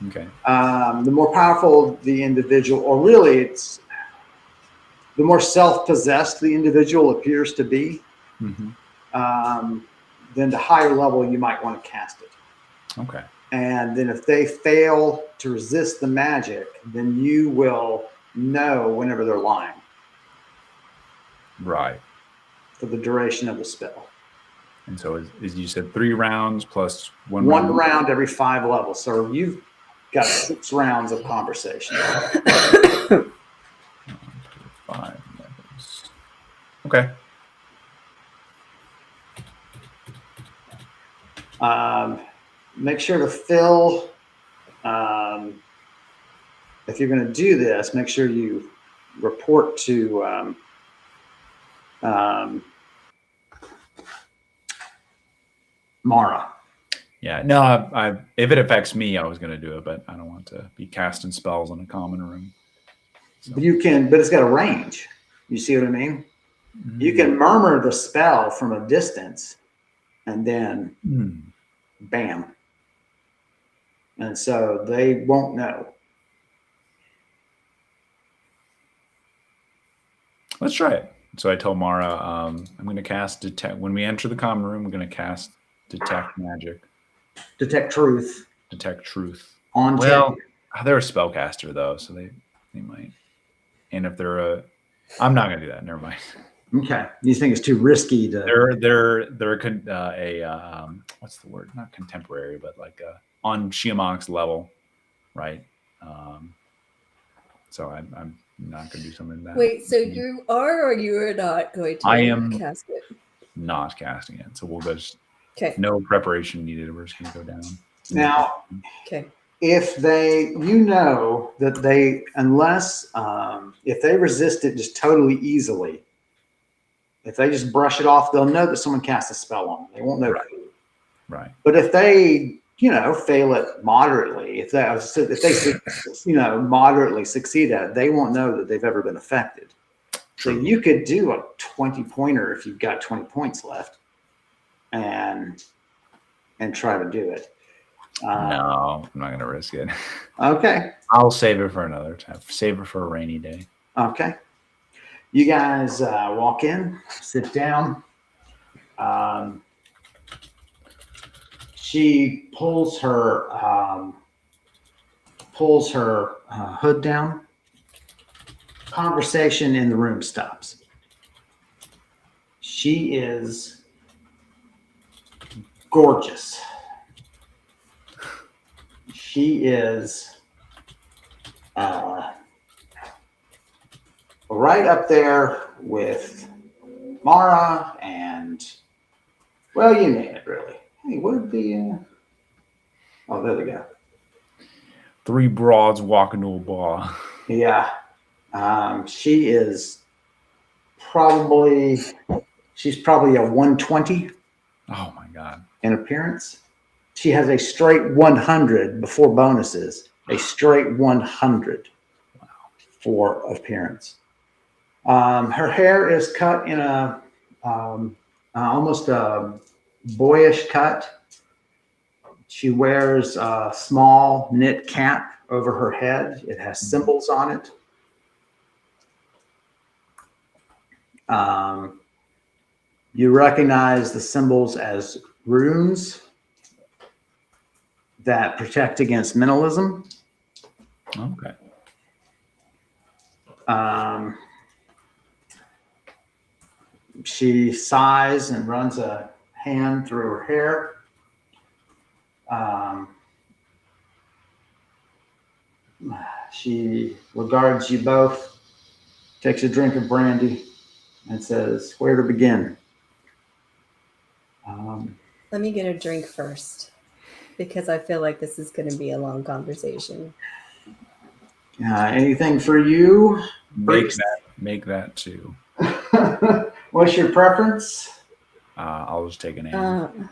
Speaker 2: Okay.
Speaker 1: The more powerful the individual, or really it's the more self-possessed the individual appears to be, then the higher level you might want to cast it.
Speaker 2: Okay.
Speaker 1: And then if they fail to resist the magic, then you will know whenever they're lying.
Speaker 2: Right.
Speaker 1: For the duration of the spell.
Speaker 2: And so as you said, 3 rounds plus 1
Speaker 1: round every 5 levels. So you've got 6 rounds of conversation.
Speaker 2: 5 levels. Okay.
Speaker 1: Make sure to fill. If you're going to do this, make sure you report to Mara.
Speaker 2: Yeah, no, I if it affects me, I was going to do it, but I don't want to be casting spells in a common room. So.
Speaker 1: You can, but it's got a range. You see what I mean?
Speaker 2: Mm.
Speaker 1: You can murmur the spell from a distance, and then bam. And so they won't know.
Speaker 2: Let's try it. So I told Mara, I'm going to cast detect. When we enter the common room, we're going to cast detect magic.
Speaker 1: Detect truth.
Speaker 2: Detect truth.
Speaker 1: On
Speaker 2: well, they're a spellcaster though, so they might. And if they're I'm not going to do that. Never mind.
Speaker 1: Okay, you think it's too risky to?
Speaker 2: They're what's the word? Not contemporary, but like on Shiamak's level, right? So I'm not going to do something like that.
Speaker 3: Wait, so you are or you are not going to
Speaker 2: I am
Speaker 3: cast it?
Speaker 2: Not casting it. So we'll just
Speaker 3: Okay.
Speaker 2: no preparation needed. We're just going to go down.
Speaker 1: Now,
Speaker 3: okay.
Speaker 1: If they, that they, unless if they resist it just totally easily, if they just brush it off, they'll know that someone cast a spell on them. They won't know.
Speaker 2: Right.
Speaker 1: But if they, fail it moderately, if they, moderately succeed at it, they won't know that they've ever been affected. True. So you could do a 20-pointer if you've got 20 points left, and try to do it.
Speaker 2: No, I'm not going to risk it.
Speaker 1: Okay.
Speaker 2: I'll save it for another time. Save it for a rainy day.
Speaker 1: Okay. You guys walk in, sit down. She pulls her hood down. Conversation in the room stops. She is gorgeous. She is right up there with Mara and, well, you name it, really. Hey, what would be? Oh, there we go.
Speaker 2: Three broads walking to a bar.
Speaker 1: Yeah. She is probably a 120.
Speaker 2: Oh my God.
Speaker 1: In appearance. She has a straight 100 before bonuses, a straight 100 for appearance. Her hair is cut in a almost a boyish cut. She wears a small knit cap over her head. It has symbols on it. You recognize the symbols as runes that protect against mentalism.
Speaker 2: Okay.
Speaker 1: She sighs and runs a hand through her hair. She regards you both, takes a drink of brandy, and says, "Where to begin?"
Speaker 3: Let me get a drink first, because I feel like this is going to be a long conversation.
Speaker 1: Anything for you?
Speaker 2: Make that too.
Speaker 1: What's your preference?
Speaker 2: I'll just take an aim.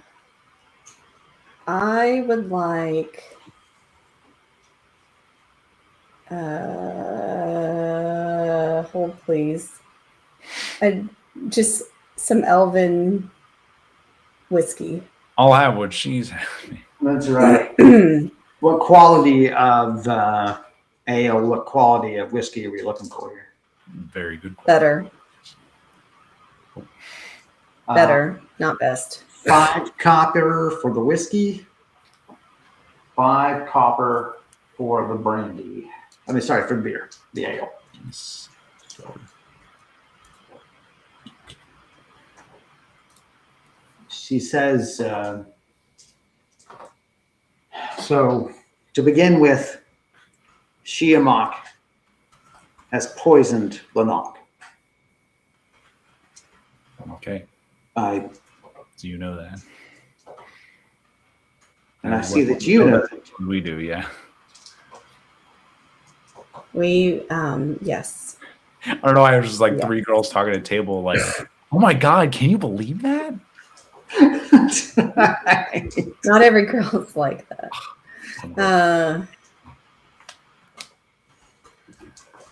Speaker 3: I would like hold please. Just some elven whiskey.
Speaker 2: I'll have what she's having.
Speaker 1: That's right. What quality of ale, what quality of whiskey are we looking for here?
Speaker 2: Very good quality.
Speaker 3: Better. Better, not best.
Speaker 1: 5 copper for the whiskey. 5 copper for the brandy. For the beer, the ale. She says, so to begin with, Shiamak has poisoned Lanok.
Speaker 2: Okay.
Speaker 1: Do
Speaker 2: you know that?
Speaker 1: And I see that you know.
Speaker 2: We do, yeah.
Speaker 3: We, yes.
Speaker 2: I don't know. I was just like
Speaker 3: Yeah.
Speaker 2: 3 girls talking at a table, like, oh my God, can you believe that?
Speaker 3: Not every girl's like that.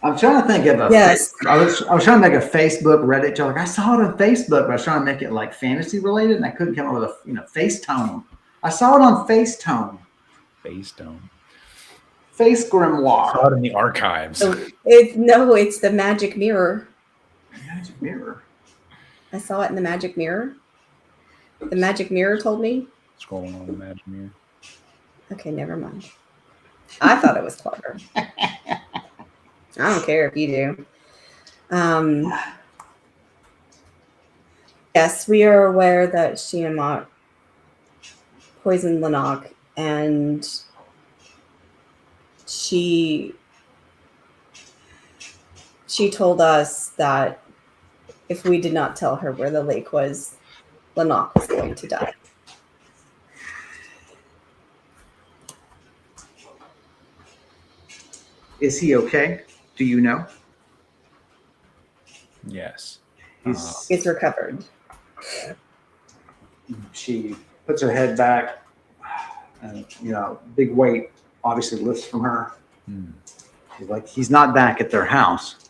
Speaker 1: I'm trying to think of a.
Speaker 3: Yes.
Speaker 1: I was trying to make a Facebook Reddit joke. I saw it on Facebook, but I was trying to make it like fantasy related, and I couldn't come up with a Facetone. I saw it on Facetone.
Speaker 2: Facetone.
Speaker 1: Face
Speaker 2: Saw
Speaker 1: Grimoire.
Speaker 2: it in the archives.
Speaker 3: It's the magic mirror.
Speaker 1: Magic mirror.
Speaker 3: I saw it in the magic mirror. The magic mirror told me.
Speaker 2: Scrolling on the magic mirror.
Speaker 3: Okay, never mind. I thought it was clever. I don't care if you do. Yes, we are aware that Shiamak poisoned Lanok, and she told us that if we did not tell her where the lake was, Lanok was going to die.
Speaker 1: Is he okay? Do you know?
Speaker 2: Yes.
Speaker 3: He's recovered.
Speaker 1: She puts her head back, and big weight obviously lifts from her. She's like, he's not back at their house.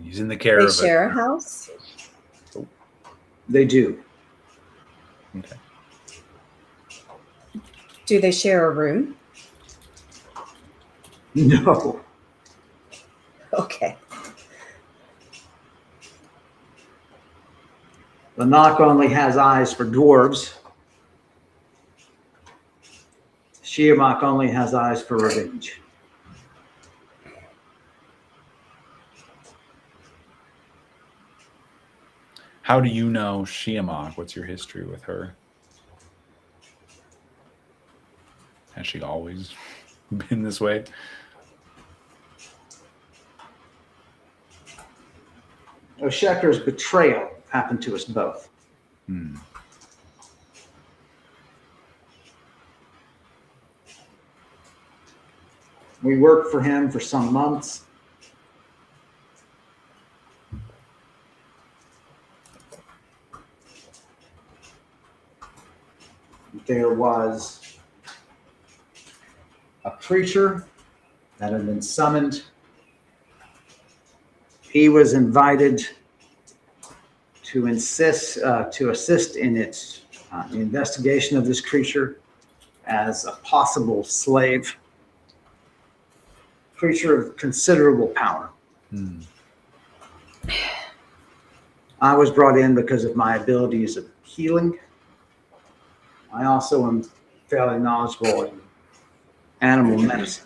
Speaker 2: He's in the care
Speaker 3: They
Speaker 2: of
Speaker 3: share a house?
Speaker 1: They do.
Speaker 2: Okay.
Speaker 3: Do they share a room?
Speaker 1: No.
Speaker 3: Okay.
Speaker 1: The knock only has eyes for dwarves. Shiamak only has eyes for revenge.
Speaker 2: How do you know Shiamak? What's your history with her? Has she always been this way?
Speaker 1: Oshekar's betrayal happened to us both. We worked for him for some months. There was a creature that had been summoned. He was invited to assist in its investigation of this creature as a possible slave. Creature of considerable power. I was brought in because of my abilities of healing. I also am fairly knowledgeable in animal medicine.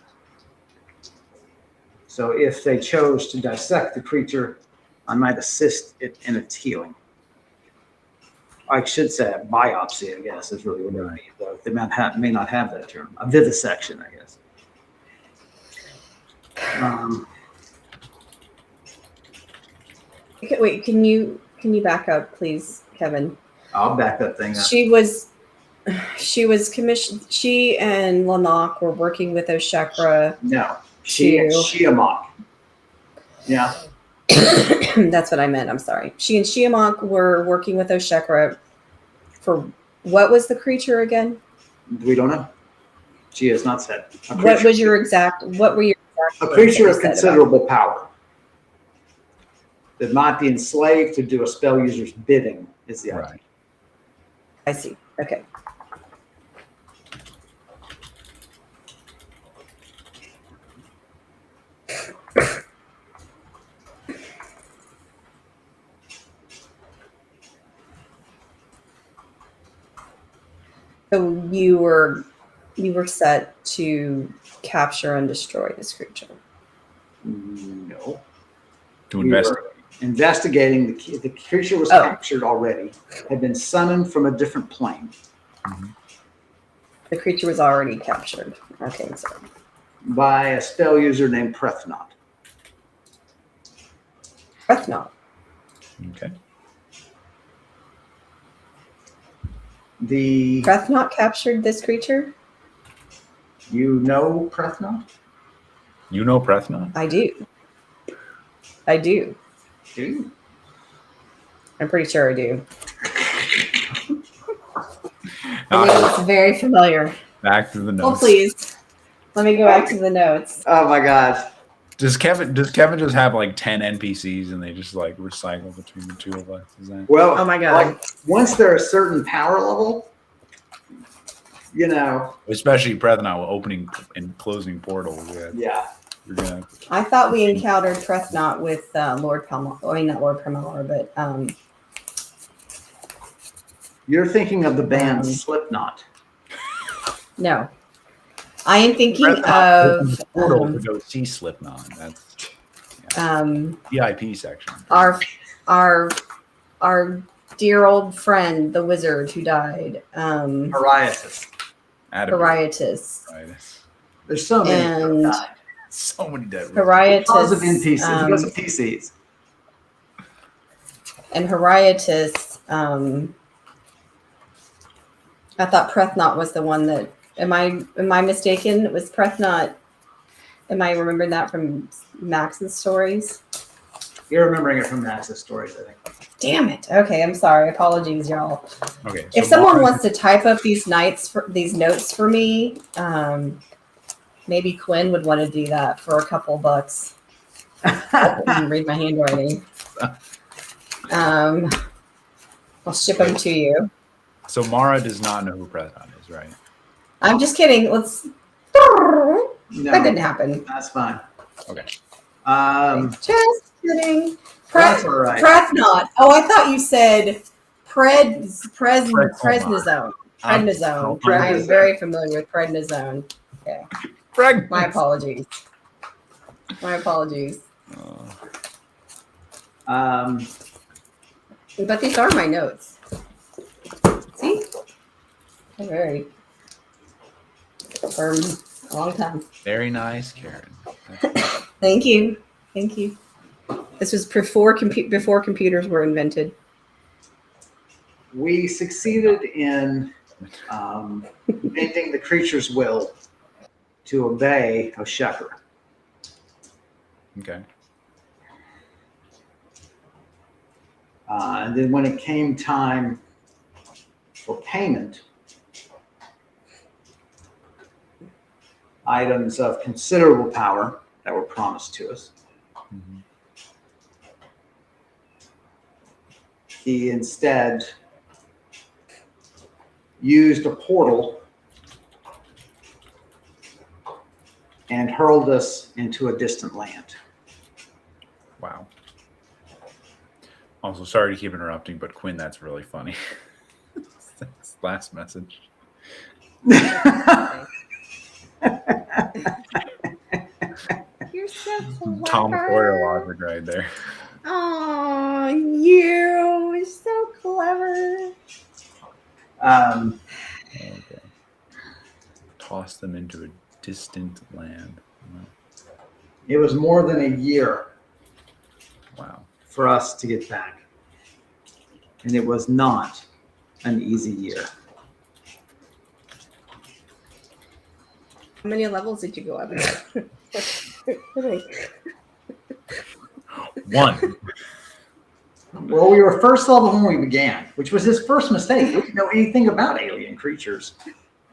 Speaker 1: So if they chose to dissect the creature, I might assist it in its healing. I should say a biopsy, I guess, is really what it means, though. They may not have that term. A vivisection, I guess.
Speaker 3: Okay, wait, can you back up, please, Kevin?
Speaker 1: I'll back that thing up.
Speaker 3: She was commissioned. She and Lanok were working with Oshekra.
Speaker 1: No, she and Shiamak. Yeah.
Speaker 3: That's what I meant. I'm sorry. She and Shiamak were working with Oshekra for what was the creature again?
Speaker 1: We don't know. She has not said.
Speaker 3: What were your exact
Speaker 1: a creature of considerable power that might be enslaved to do a spell user's bidding is the idea.
Speaker 3: I see. Okay. So you were set to capture and destroy this creature.
Speaker 1: No.
Speaker 2: To
Speaker 1: We were investigating. The creature was captured already, had been summoned from a different plane.
Speaker 3: The creature was already captured. Okay, so
Speaker 1: by a spell user named Prethnot.
Speaker 3: Prethnot.
Speaker 2: Okay.
Speaker 1: The
Speaker 3: Breathnot captured this creature?
Speaker 1: you know Prethnot?
Speaker 2: You know Prethnot?
Speaker 3: I do. I do.
Speaker 1: Do you?
Speaker 3: I'm pretty sure I do.
Speaker 2: Now,
Speaker 3: I mean, it's very familiar.
Speaker 2: back to the notes.
Speaker 3: Oh, please. Let me go back to the notes.
Speaker 1: Oh my God.
Speaker 2: Does Kevin just have like 10 NPCs and they just like recycle between the two of us? Is that
Speaker 1: Well,
Speaker 3: Oh my God.
Speaker 1: like, once they're a certain power level, you know,
Speaker 2: especially Prethnot with opening and closing portals?
Speaker 1: yeah.
Speaker 2: You're gonna
Speaker 3: I thought we encountered Breathnot with Lord Palmar. I mean, not Lord Palmar, but
Speaker 1: You're thinking of the band
Speaker 3: Um,
Speaker 1: Slipknot.
Speaker 3: no. I am thinking
Speaker 2: Prethnot opens
Speaker 3: of
Speaker 2: the portal to go see Slipknot. That's VIP section.
Speaker 3: our dear old friend, the wizard who died,
Speaker 1: Ariasis.
Speaker 3: Parietus.
Speaker 1: There's so many that
Speaker 3: And
Speaker 1: died.
Speaker 2: So many dead wizards.
Speaker 1: Because of
Speaker 3: Parietus.
Speaker 1: NPCs. Because of PCs.
Speaker 3: And Parietus, I thought Prethnot was the one that. Am I mistaken? Was Prethnot? Am I remembering that from Max's stories?
Speaker 1: You're remembering it from Max's stories, I think.
Speaker 3: Damn it. Okay, I'm sorry. Apologies, y'all.
Speaker 2: Okay.
Speaker 3: If someone wants to type up these notes for me, maybe Quinn would want to do that for a couple bucks. I can read my handwriting. I'll ship them to you.
Speaker 2: So Mara does not know who Prethnot is, right?
Speaker 3: I'm just kidding. Let's.
Speaker 1: No,
Speaker 3: That didn't happen.
Speaker 1: that's fine.
Speaker 2: Okay.
Speaker 3: Just kidding.
Speaker 1: That's all right.
Speaker 3: Prethnot. Oh, I thought you said prednisone. Prednisone.
Speaker 1: Prednisone.
Speaker 3: I'm very familiar with prednisone. Okay. My apologies. My apologies. But these are my notes. See? They're very for a long time.
Speaker 2: Very nice, Karen.
Speaker 3: Thank you. Thank you. This was before computers were invented.
Speaker 1: We succeeded in bending the creature's will to obey Osheker.
Speaker 2: Okay.
Speaker 1: And then when it came time for payment, items of considerable power that were promised to us,
Speaker 2: Mm-hmm.
Speaker 1: he instead used a portal and hurled us into a distant land.
Speaker 2: Wow. Also, sorry to keep interrupting, but Quinn, that's really funny. That's the last message.
Speaker 3: You're so clever.
Speaker 2: Tom Sawyer logic right there.
Speaker 3: Oh, you're so clever.
Speaker 2: Okay. Toss them into a distant land.
Speaker 1: It was more than a year
Speaker 2: Wow.
Speaker 1: for us to get back. And it was not an easy year.
Speaker 3: How many levels did you go up?
Speaker 2: One.
Speaker 1: Well, we were first level when we began, which was his first mistake. We didn't know anything about alien creatures.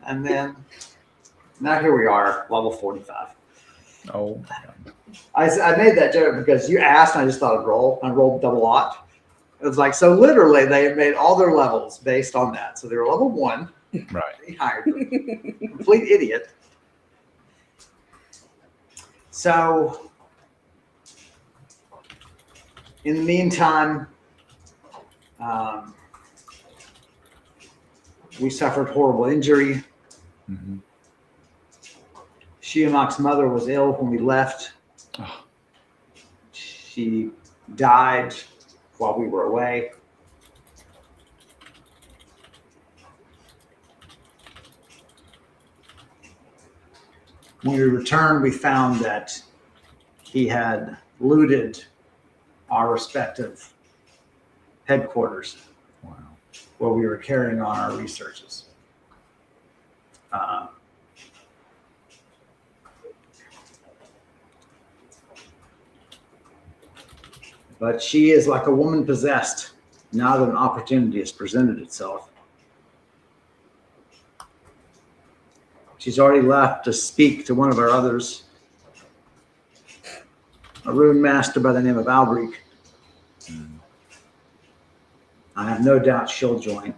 Speaker 1: And then now here we are, level 45.
Speaker 2: Oh my God.
Speaker 1: I made that joke because you asked and I just thought I'd roll. I rolled double lot. It was like, so literally they had made all their levels based on that. So they were level 1.
Speaker 2: Right.
Speaker 1: They hired them. Complete idiot. So in the meantime, we suffered horrible injury.
Speaker 2: Mm-hmm.
Speaker 1: Shiamak's mother was ill when we left.
Speaker 2: Oh.
Speaker 1: She died while we were away. When we returned, we found that he had looted our respective headquarters.
Speaker 2: Wow.
Speaker 1: while we were carrying on our researches. But she is like a woman possessed now that an opportunity has presented itself. She's already left to speak to one of our others, a rune master by the name of Albrecht. I have no doubt she'll join.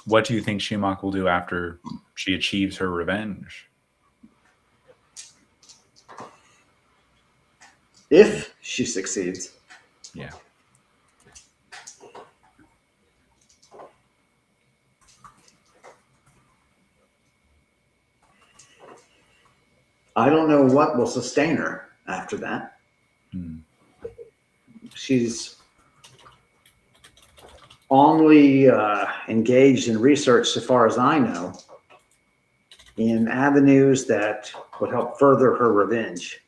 Speaker 2: What do you think Shimak will do after she achieves her revenge?
Speaker 1: If she succeeds.
Speaker 2: Yeah.
Speaker 1: I don't know what will sustain her after that. She's only engaged in research, so far as I know, in avenues that would help further her revenge.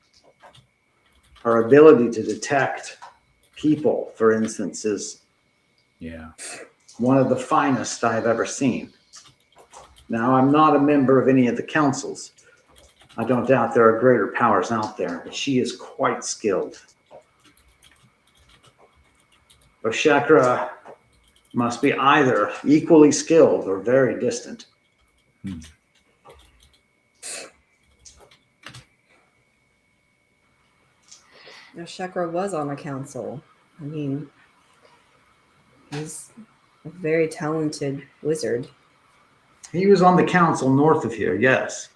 Speaker 1: Her ability to detect people, for instance, is one of the finest I've ever seen. Now, I'm not a member of any of the councils. I don't doubt there are greater powers out there, but she is quite skilled. Oshakra must be either equally skilled or very distant.
Speaker 3: Chakra was on a council. I mean, he's a very talented wizard.
Speaker 1: He was on the council north of here, yes.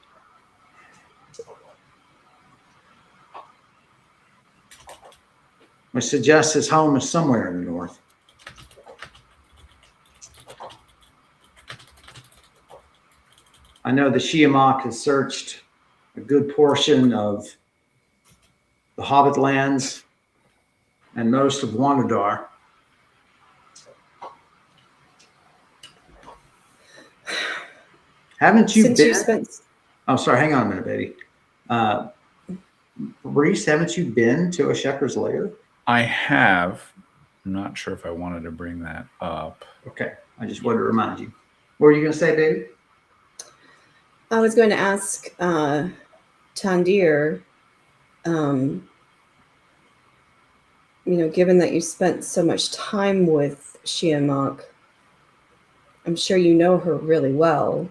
Speaker 1: Which suggests his home is somewhere in the north. I know the Shiamak has searched a good portion of the Hobbit lands and most of Wanadar. Haven't you been? Oh, sorry. Hang on a minute, baby. Brise, haven't you been to Oshakra's lair?
Speaker 2: I have. I'm not sure if I wanted to bring that up.
Speaker 1: Okay. I just wanted to remind you. What were you going to say, baby?
Speaker 3: I was going to ask Tandir, given that you spent so much time with Shiamak, I'm sure you know her really well.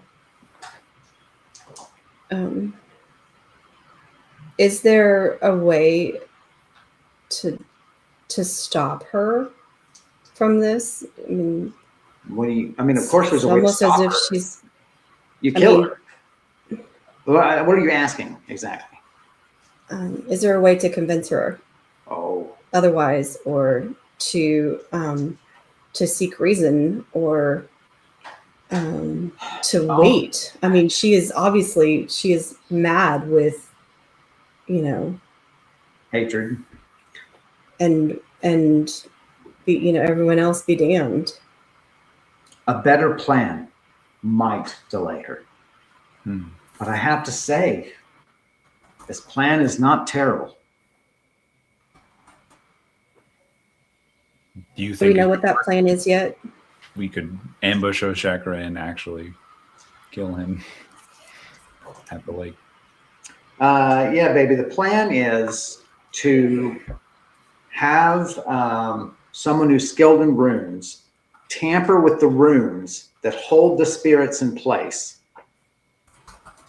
Speaker 3: Is there a way to stop her from this? I mean,
Speaker 1: of course there's a way to stop her.
Speaker 3: Almost as if she's...
Speaker 1: You kill her. What are you asking exactly?
Speaker 3: Is there a way to convince her? Otherwise, or to seek reason, or to wait? I mean, she is mad with,
Speaker 1: hatred,
Speaker 3: and everyone else be damned.
Speaker 1: A better plan might delay her. But I have to say, this plan is not terrible.
Speaker 2: Do you
Speaker 3: think we know what that plan is yet?
Speaker 2: We could ambush Oshakra and actually kill him at the lake.
Speaker 1: Yeah, baby. The plan is to have someone who's skilled in runes tamper with the runes that hold the spirits in place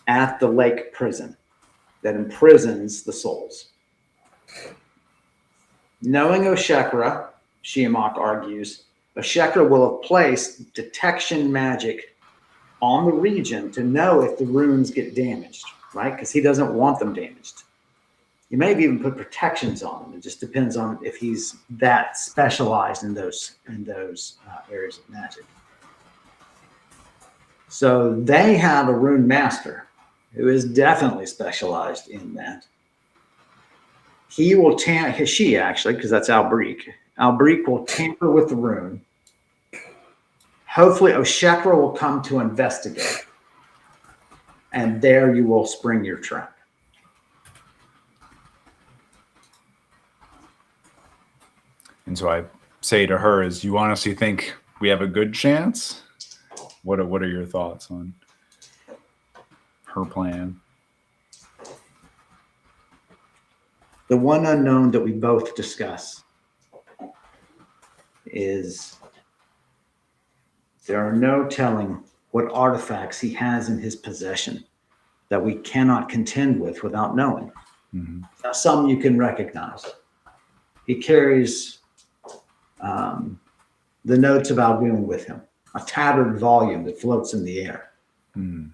Speaker 1: at the lake prison that imprisons the souls. Knowing Oshakra, Shiamak argues, Oshakra will have placed detection magic on the region to know if the runes get damaged, right? Because he doesn't want them damaged. He may have even put protections on them. It just depends on if he's that specialized in those areas of magic. So they have a rune master who is definitely specialized in that. He will she actually, because that's Albrecht. Albrecht will tamper with the rune. Hopefully Oshakra will come to investigate. and there you will spring your trap.
Speaker 2: And so I say to her, "Is you honestly think we have a good chance? What are your thoughts on her plan?"
Speaker 1: The one unknown that we both discuss is there are no telling what artifacts he has in his possession that we cannot contend with without knowing.
Speaker 2: Mm-hmm.
Speaker 1: Now, some you can recognize. He carries the notes of Algoon with him, a tattered volume that floats in the air.
Speaker 2: Mm.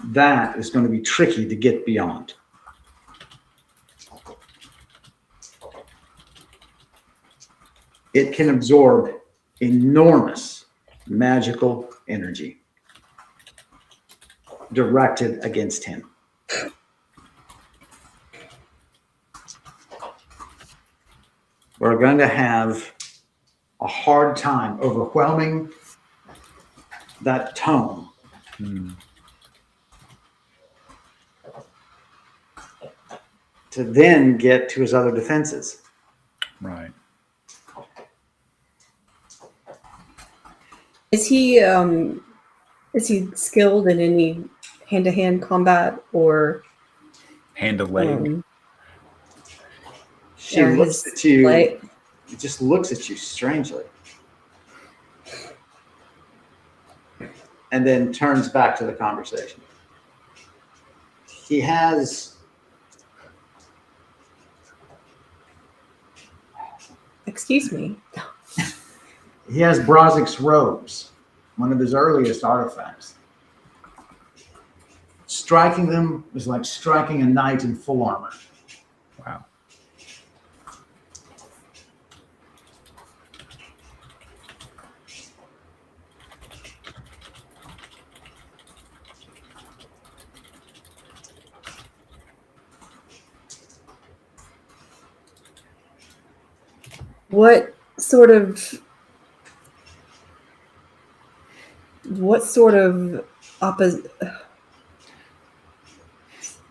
Speaker 1: That is going to be tricky to get beyond. It can absorb enormous magical energy directed against him. We're going to have a hard time overwhelming that tome.
Speaker 2: Mm.
Speaker 1: To then get to his other defenses.
Speaker 2: Right.
Speaker 3: Is he skilled in any hand-to-hand combat or
Speaker 2: Hand of leg.
Speaker 1: She looks at you.
Speaker 3: Like,
Speaker 1: It just looks at you strangely. And then turns back to the conversation. He has
Speaker 3: excuse me.
Speaker 1: Brazik's robes, one of his earliest artifacts. Striking them is like striking a knight in full armor.
Speaker 2: Wow.
Speaker 3: What sort of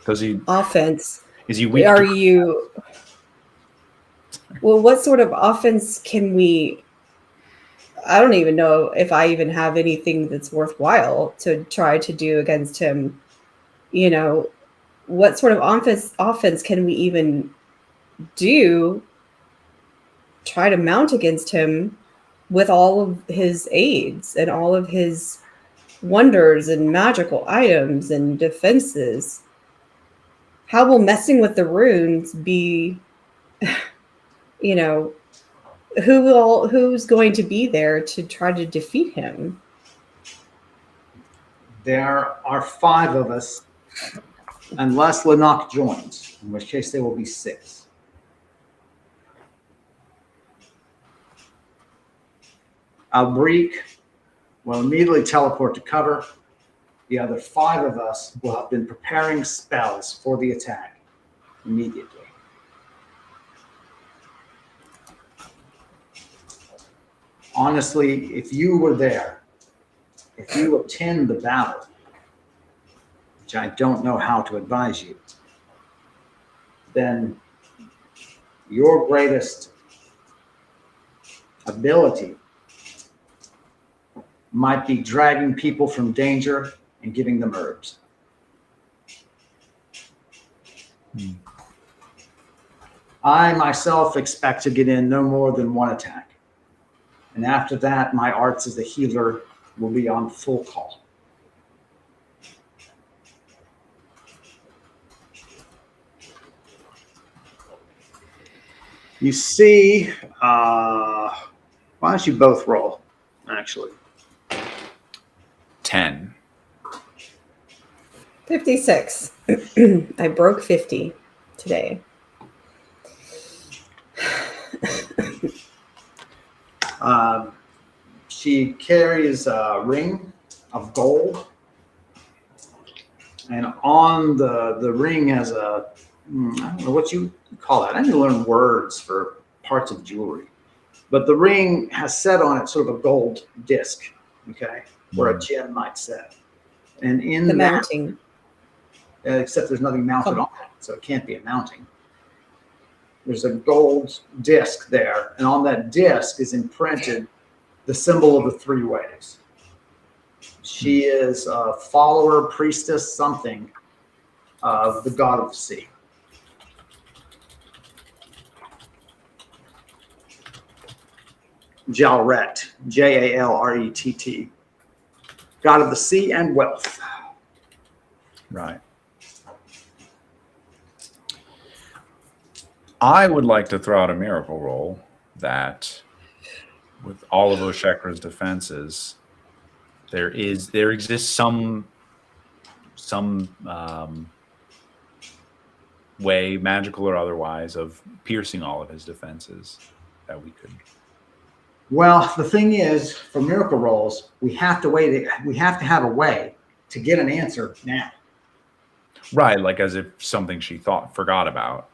Speaker 2: Does he?
Speaker 3: offense
Speaker 2: Is he weak?
Speaker 3: are you? Well, what sort of offense can we? I don't even know if I even have anything that's worthwhile to try to do against him. You know, what sort of offense can we even do? Try to mount against him with all of his aids and all of his wonders and magical items and defenses. How will messing with the runes be, you know, who's going to be there to try to defeat him?
Speaker 1: There are 5 of us, unless Lanok joins, in which case there will be 6. Albrique will immediately teleport to cover. The other 5 of us will have been preparing spells for the attack immediately. Honestly, if you were there, if you attend the battle, which I don't know how to advise you, then your greatest ability might be dragging people from danger and giving them herbs. I myself expect to get in no more than 1 attack. And after that, my arts as a healer will be on full call. You see, why don't you both roll, actually?
Speaker 2: 10.
Speaker 3: 56. I broke 50 today.
Speaker 1: She carries a ring of gold, and on the ring has a, I don't know what you call that. I need to learn words for parts of jewelry. But the ring has set on it sort of a gold disc, okay? or a gem might say. And in
Speaker 3: The
Speaker 1: that,
Speaker 3: mounting.
Speaker 1: except there's nothing mounted on it, so it can't be a mounting. There's a gold disc there, and on that disc is imprinted the symbol of the 3 ways. She is a follower, priestess, something of the god of the sea. Jalrett, Jalrett, god of the sea and wealth.
Speaker 2: Right. I would like to throw out a miracle roll that, with all of Oshekra's defenses, there exists some way, magical or otherwise, of piercing all of his defenses that we could.
Speaker 1: Well, the thing is, for miracle rolls, we have to wait. We have to have a way to get an answer now.
Speaker 2: Right, like as if something she forgot about,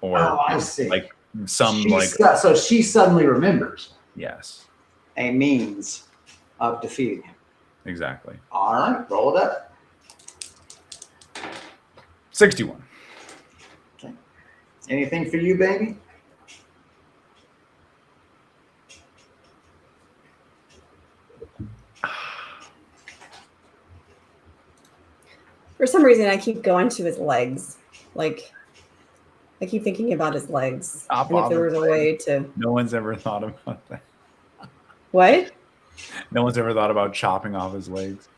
Speaker 2: or
Speaker 1: I see.
Speaker 2: Like some
Speaker 1: so she suddenly remembers.
Speaker 2: Yes,
Speaker 1: a means of defeating him.
Speaker 2: Exactly.
Speaker 1: All right, roll it up.
Speaker 2: 61.
Speaker 1: Okay. Anything for you, baby?
Speaker 3: For some reason, I keep going to his legs. Like, I keep thinking about his legs.
Speaker 2: Stop
Speaker 3: and if there was a way to.
Speaker 2: No one's ever thought about that.
Speaker 3: What?
Speaker 2: No one's ever thought about chopping off his legs.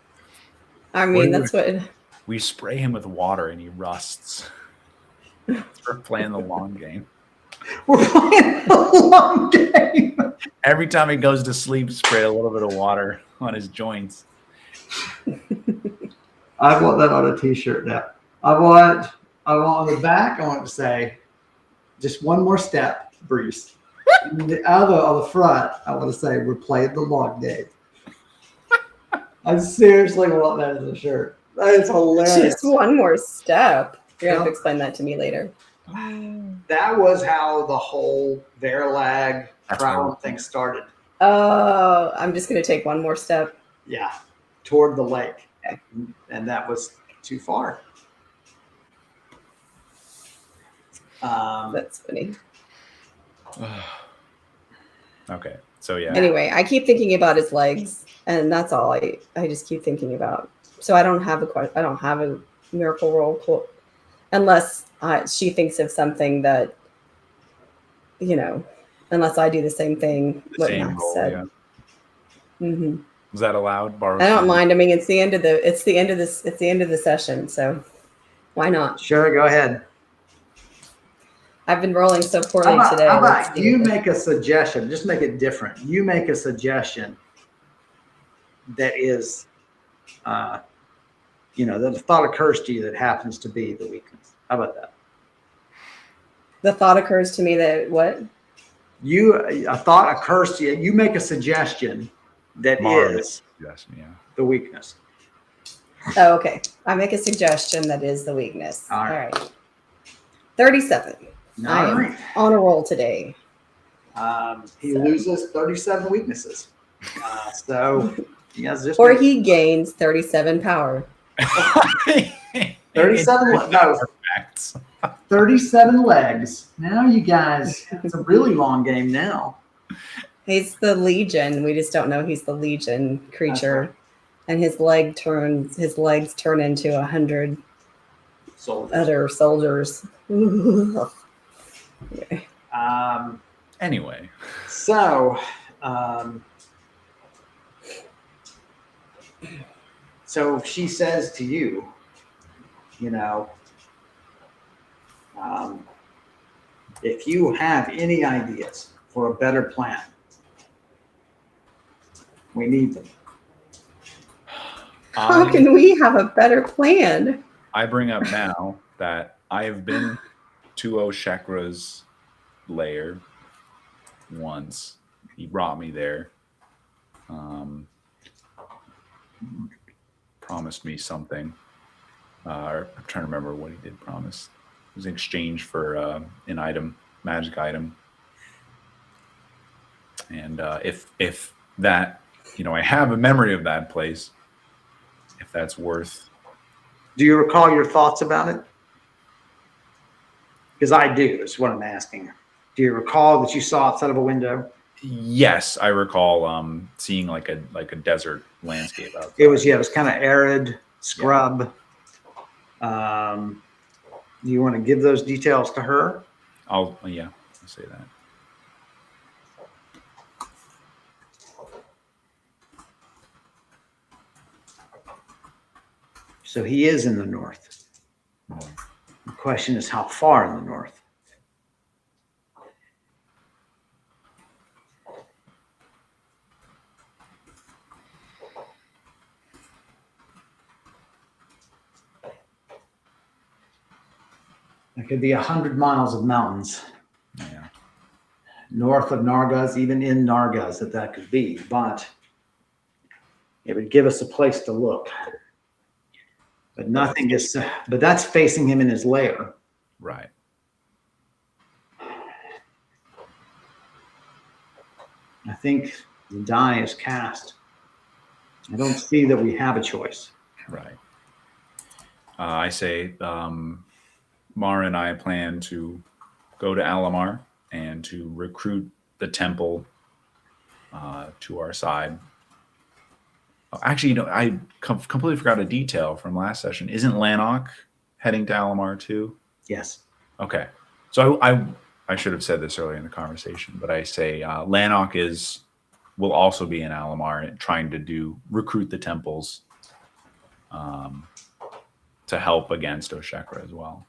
Speaker 3: I mean, that's what.
Speaker 2: We spray him with water and he rusts. We're playing the long game.
Speaker 1: We're playing the long game.
Speaker 2: Every time he goes to sleep, spray a little bit of water on his joints.
Speaker 1: I want that on a t-shirt now. I want on the back, I want to say, just one more step, Bruce. And the other on the front, I want to say, we're playing the long game. I seriously want that as a shirt. That is hilarious.
Speaker 3: Just one more step. You're going to have to explain that to me later.
Speaker 1: That was how the whole Verlag crown thing started.
Speaker 3: Oh, I'm just going to take one more step.
Speaker 1: Yeah, toward the lake.
Speaker 3: Okay.
Speaker 1: And that was too far.
Speaker 3: That's funny.
Speaker 2: Okay, so yeah.
Speaker 3: Anyway, I keep thinking about his legs, and that's all I just keep thinking about. So I don't have a miracle roll unless she thinks of something that, unless I do the same thing.
Speaker 2: The same roll,
Speaker 3: said.
Speaker 2: yeah.
Speaker 3: Mm-hmm.
Speaker 2: Is that allowed?
Speaker 3: I don't mind. I mean, it's the end of the session, so why not?
Speaker 1: Sure, go ahead.
Speaker 3: I've been rolling so poorly today.
Speaker 1: How about you make a suggestion? Just make it different. You make a suggestion that is, that a thought occurs to you that happens to be the weakness. How about that?
Speaker 3: The thought occurs to me that what?
Speaker 1: A thought occurs to you. You make a suggestion that is the weakness.
Speaker 3: Oh, okay. I make a suggestion that is the weakness.
Speaker 1: All right.
Speaker 3: 37.
Speaker 1: All
Speaker 3: I am
Speaker 1: right.
Speaker 3: on a roll today.
Speaker 1: He loses 37 weaknesses. So he has just.
Speaker 3: Or he gains 37 power.
Speaker 1: 37. No. 37 legs. Now you guys, it's a really long game now.
Speaker 3: He's the Legion. We just don't know he's the Legion creature.
Speaker 1: Right.
Speaker 3: And his legs turn into 100 other soldiers. Okay.
Speaker 2: Anyway.
Speaker 1: So she says to you, if you have any ideas for a better plan, we need them.
Speaker 3: How can we have a better plan?
Speaker 2: I bring up now that I have been to Oshekra's lair once. He brought me there. Promised me something. I'm trying to remember what he did promise. It was in exchange for an item, magic item. And if that I have a memory of that place. If that's worth.
Speaker 1: Do you recall your thoughts about it? Because I do, is what I'm asking. Do you recall that you saw outside of a window?
Speaker 2: Yes, I recall seeing like a desert landscape outside.
Speaker 1: It was kind of arid, scrub. Yeah. Do you want to give those details to her?
Speaker 2: I'll say that.
Speaker 1: So he is in the north. The question is, how far in the north? It could be 100 miles of mountains.
Speaker 2: Yeah.
Speaker 1: North of Nargaz, even in Nargaz, that could be, but it would give us a place to look. But nothing is, but that's facing him in his lair.
Speaker 2: Right.
Speaker 1: I think the die is cast. I don't see that we have a choice.
Speaker 2: Right. I say Mara and I plan to go to Alamar and to recruit the temple to our side. Actually, I completely forgot a detail from last session. Isn't Lanark heading to Alamar too?
Speaker 1: Yes.
Speaker 2: Okay. So I should have said this earlier in the conversation, but I say Lanark will also be in Alamar trying to recruit the temples to help against Oshekra as well.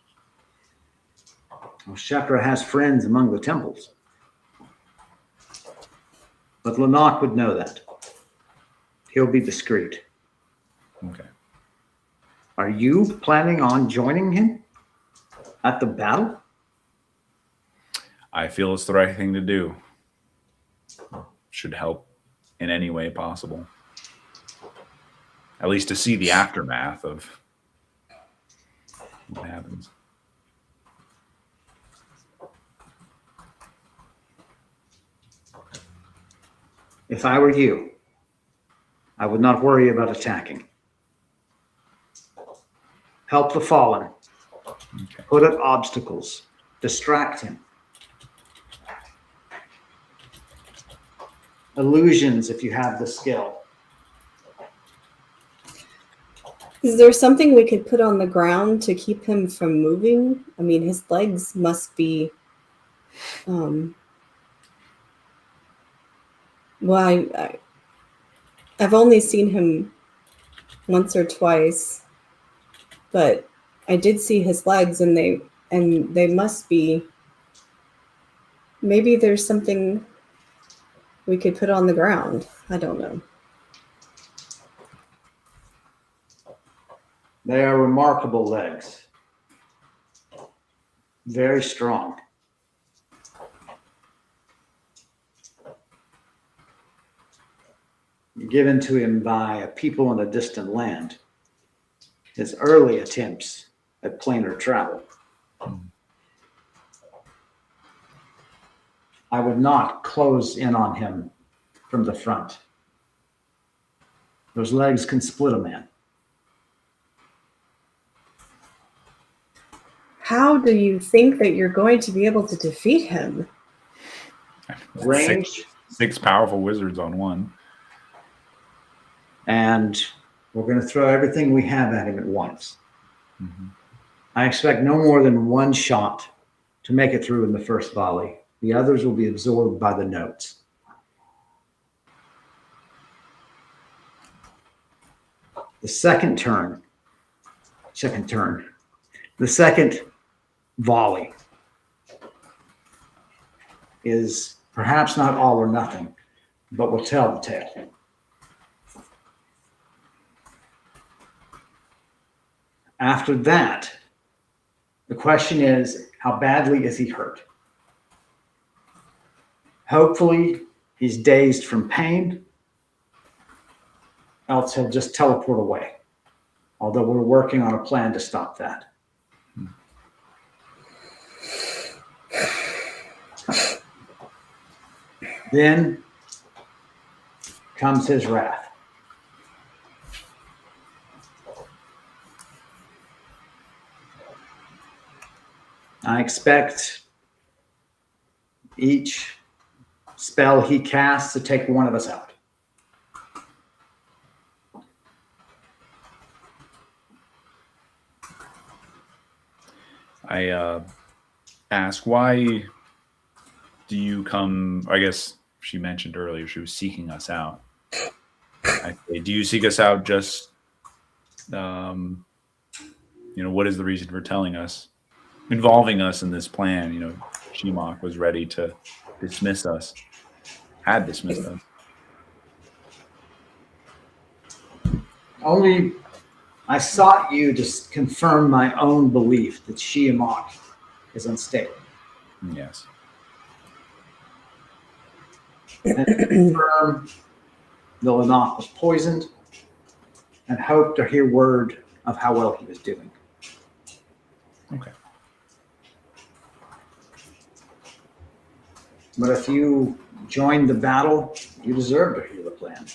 Speaker 1: Oshekra has friends among the temples. But Lanark would know that. He'll be discreet.
Speaker 2: Okay.
Speaker 1: Are you planning on joining him at the battle?
Speaker 2: I feel it's the right thing to do. Should help in any way possible. At least to see the aftermath of what happens.
Speaker 1: If I were you, I would not worry about attacking. Help the fallen.
Speaker 2: Okay.
Speaker 1: Put up obstacles. Distract him. Illusions if you have the skill.
Speaker 3: Is there something we could put on the ground to keep him from moving? I mean, his legs must be. Well, I've only seen him once or twice, but I did see his legs, and they must be. Maybe there's something we could put on the ground. I don't know.
Speaker 1: They are remarkable legs. Very strong. Given to him by a people in a distant land. His early attempts at planar travel. I would not close in on him from the front. Those legs can split a man.
Speaker 3: How do you think that you're going to be able to defeat him?
Speaker 1: Range.
Speaker 2: Six powerful wizards on one.
Speaker 1: And we're going to throw everything we have at him at once.
Speaker 2: Mm-hmm.
Speaker 1: I expect no more than one shot to make it through in the first volley. The others will be absorbed by the notes. The second volley is perhaps not all or nothing, but will tell the tale. After that, the question is, how badly is he hurt? Hopefully, he's dazed from pain, else he'll just teleport away. Although we're working on a plan to stop that. Then comes his wrath. I expect each spell he casts to take one of us out.
Speaker 2: I ask, why do you come? I guess she mentioned earlier she was seeking us out. I say, do you seek us out just, what is the reason for telling us, involving us in this plan? Shimok was ready to dismiss us, had dismissed us.
Speaker 1: Only I sought you to confirm my own belief that Shimok is unstable.
Speaker 2: Yes.
Speaker 1: And confirm the Lanok was poisoned, and hope to hear word of how well he was doing.
Speaker 2: Okay.
Speaker 1: But if you joined the battle, you deserve to hear the plan.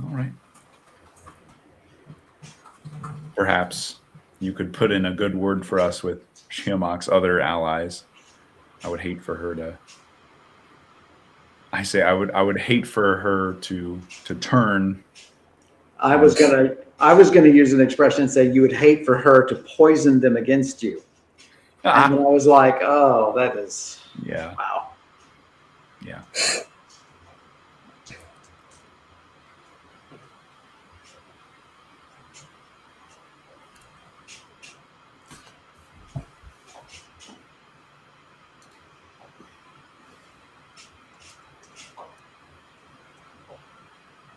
Speaker 2: All right. Perhaps you could put in a good word for us with Shiamok's other allies. I would hate for her to. I would hate for her to turn.
Speaker 1: I was gonna use an expression and say you would hate for her to poison them against you. And then I was like, oh, that is wow.
Speaker 2: Yeah.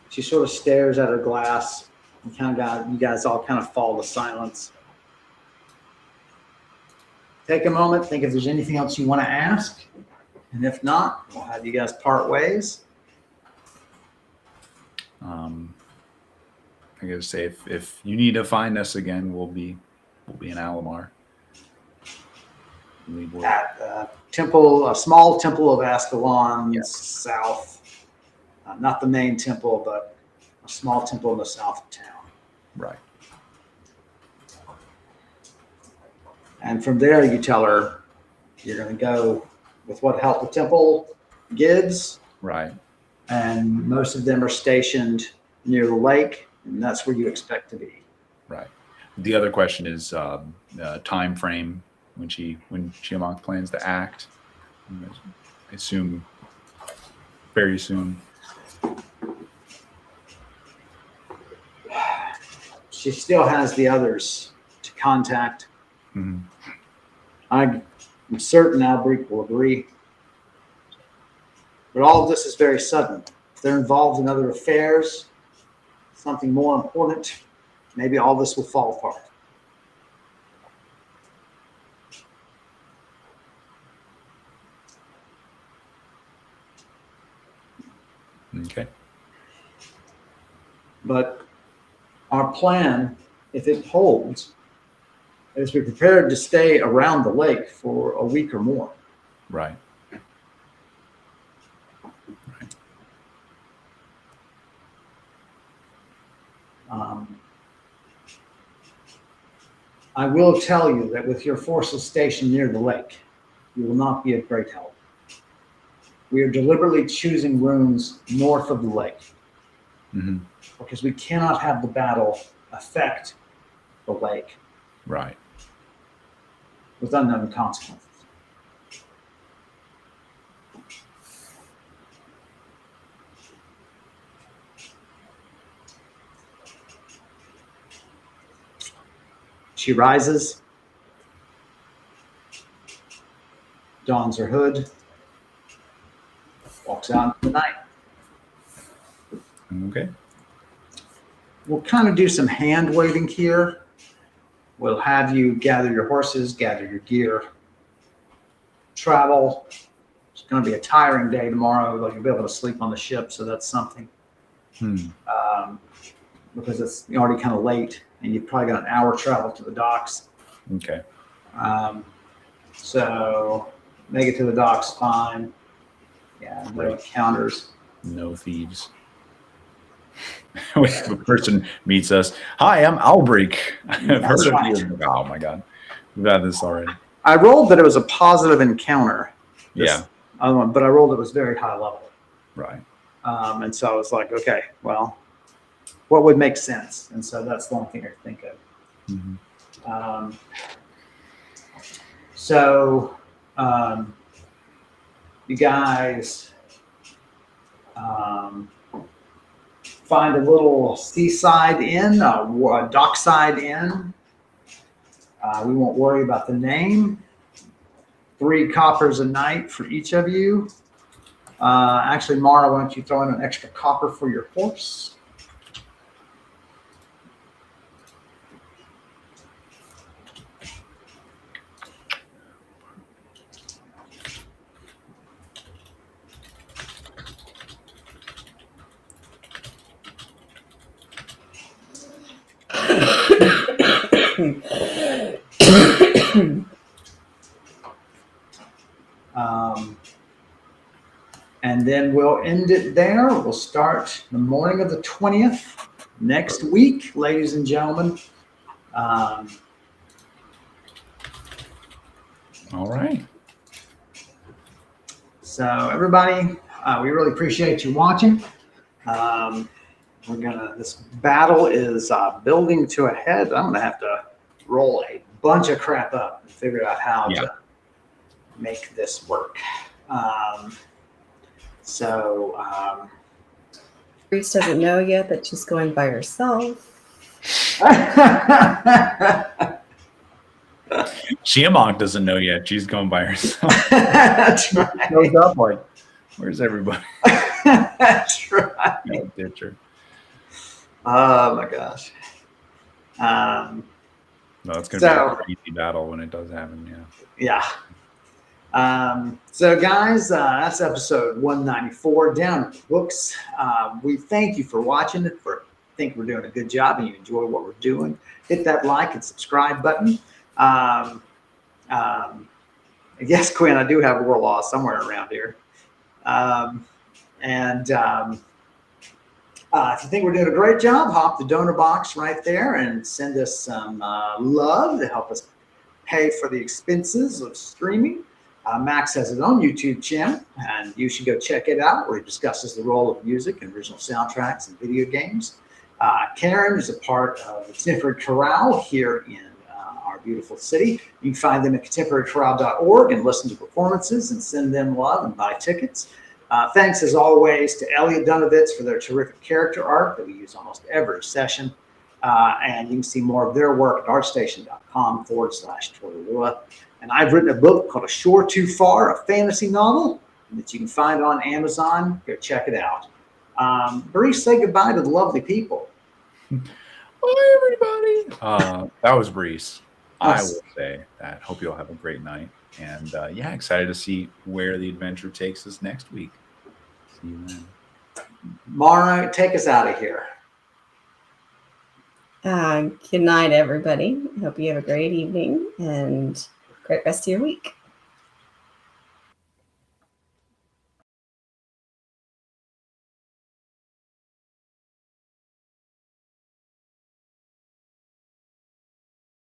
Speaker 1: She sort of stares at her glass. And you guys all kind of fall to silence. Take a moment, think if there's anything else you want to ask. And if not, we'll have you guys part ways.
Speaker 2: I guess say if you need to find us again, we'll be in Alamar.
Speaker 1: At a small temple of Ascalon, south. Not the main temple, but a small temple in the south of town.
Speaker 2: Right.
Speaker 1: And from there, you tell her you're going to go with what help the temple gives.
Speaker 2: Right.
Speaker 1: And most of them are stationed near the lake, and that's where you expect to be.
Speaker 2: Right. The other question is time frame when Shiamok plans to act. I assume very soon.
Speaker 1: She still has the others to contact.
Speaker 2: Mm-hmm.
Speaker 1: I'm certain Albrecht will agree. But all of this is very sudden. If they're involved in other affairs, something more important, maybe all this will fall apart.
Speaker 2: Okay.
Speaker 1: But our plan, if it holds, is we're prepared to stay around the lake for a week or more.
Speaker 2: Right.
Speaker 1: I will tell you that with your forces stationed near the lake, you will not be of great help. We are deliberately choosing rooms north of the lake because we cannot have the battle affect the lake.
Speaker 2: Right.
Speaker 1: With unknown consequences. She rises, dons her hood, walks out into the night.
Speaker 2: Okay.
Speaker 1: We'll kind of do some hand waving here. We'll have you gather your horses, gather your gear, travel. It's going to be a tiring day tomorrow, but you'll be able to sleep on the ship, so that's something. Because it's already kind of late, and you've probably got an hour travel to the docks.
Speaker 2: Okay.
Speaker 1: So make it to the docks fine. Yeah, no encounters.
Speaker 2: No thieves. If a person meets us, hi, I'm Albrecht. I've
Speaker 1: That's
Speaker 2: heard
Speaker 1: right.
Speaker 2: of you. Oh my God, we've had this already.
Speaker 1: I rolled that it was a positive encounter.
Speaker 2: Yeah,
Speaker 1: Other one, but I rolled it was very high level.
Speaker 2: right.
Speaker 1: And so I was like, okay, well, what would make sense? And so that's the only thing I could think of.
Speaker 2: Mhm.
Speaker 1: You guys find a little seaside inn, a dockside inn. We won't worry about the name. 3 coppers a night for each of you. Actually, Mara, why don't you throw in an extra copper for your horse? And then we'll end it there. We'll start the morning of the 20th next week, ladies and gentlemen.
Speaker 2: All right.
Speaker 1: So everybody, we really appreciate you watching. This battle is building to a head. I'm gonna have to roll a bunch of crap up and figure out how to make this work.
Speaker 3: Brise doesn't know yet that she's going by herself.
Speaker 2: Shiamok doesn't know yet. She's going by herself.
Speaker 1: That's right.
Speaker 2: Goes up like, where's everybody?
Speaker 1: That's right.
Speaker 2: No picture.
Speaker 1: Oh my gosh.
Speaker 2: No, it's gonna be a crazy battle when it does happen.
Speaker 1: Yeah. So guys, that's episode 194 down at the books. We thank you for watching it. Think we're doing a good job and you enjoy what we're doing. Hit that like and subscribe button. Yes, Quinn, I do have War Law somewhere around here. If you think we're doing a great job, hop the donor box right there and send us some love to help us pay for the expenses of streaming. Max has his own YouTube channel, and you should go check it out, where he discusses the role of music and original soundtracks in video games. Karen is a part of the Contemporary Chorale here in our beautiful city. You can find them at contemporarychorale.org and listen to performances and send them love and buy tickets. Thanks, as always, to Elliot Dunovitz for their terrific character art that we use almost every session. And you can see more of their work at artstation.com/Toralua. And I've written a book called A Shore Too Far, a fantasy novel that you can find on Amazon. Go check it out. Brise, say goodbye to the lovely people.
Speaker 2: Bye, everybody. That was Brise. I will say that. Hope you all have a great night. And excited to see where the adventure takes us next week. See you then.
Speaker 1: Mara, take us out of here.
Speaker 3: Good night, everybody. Hope you have a great evening and great rest of your week.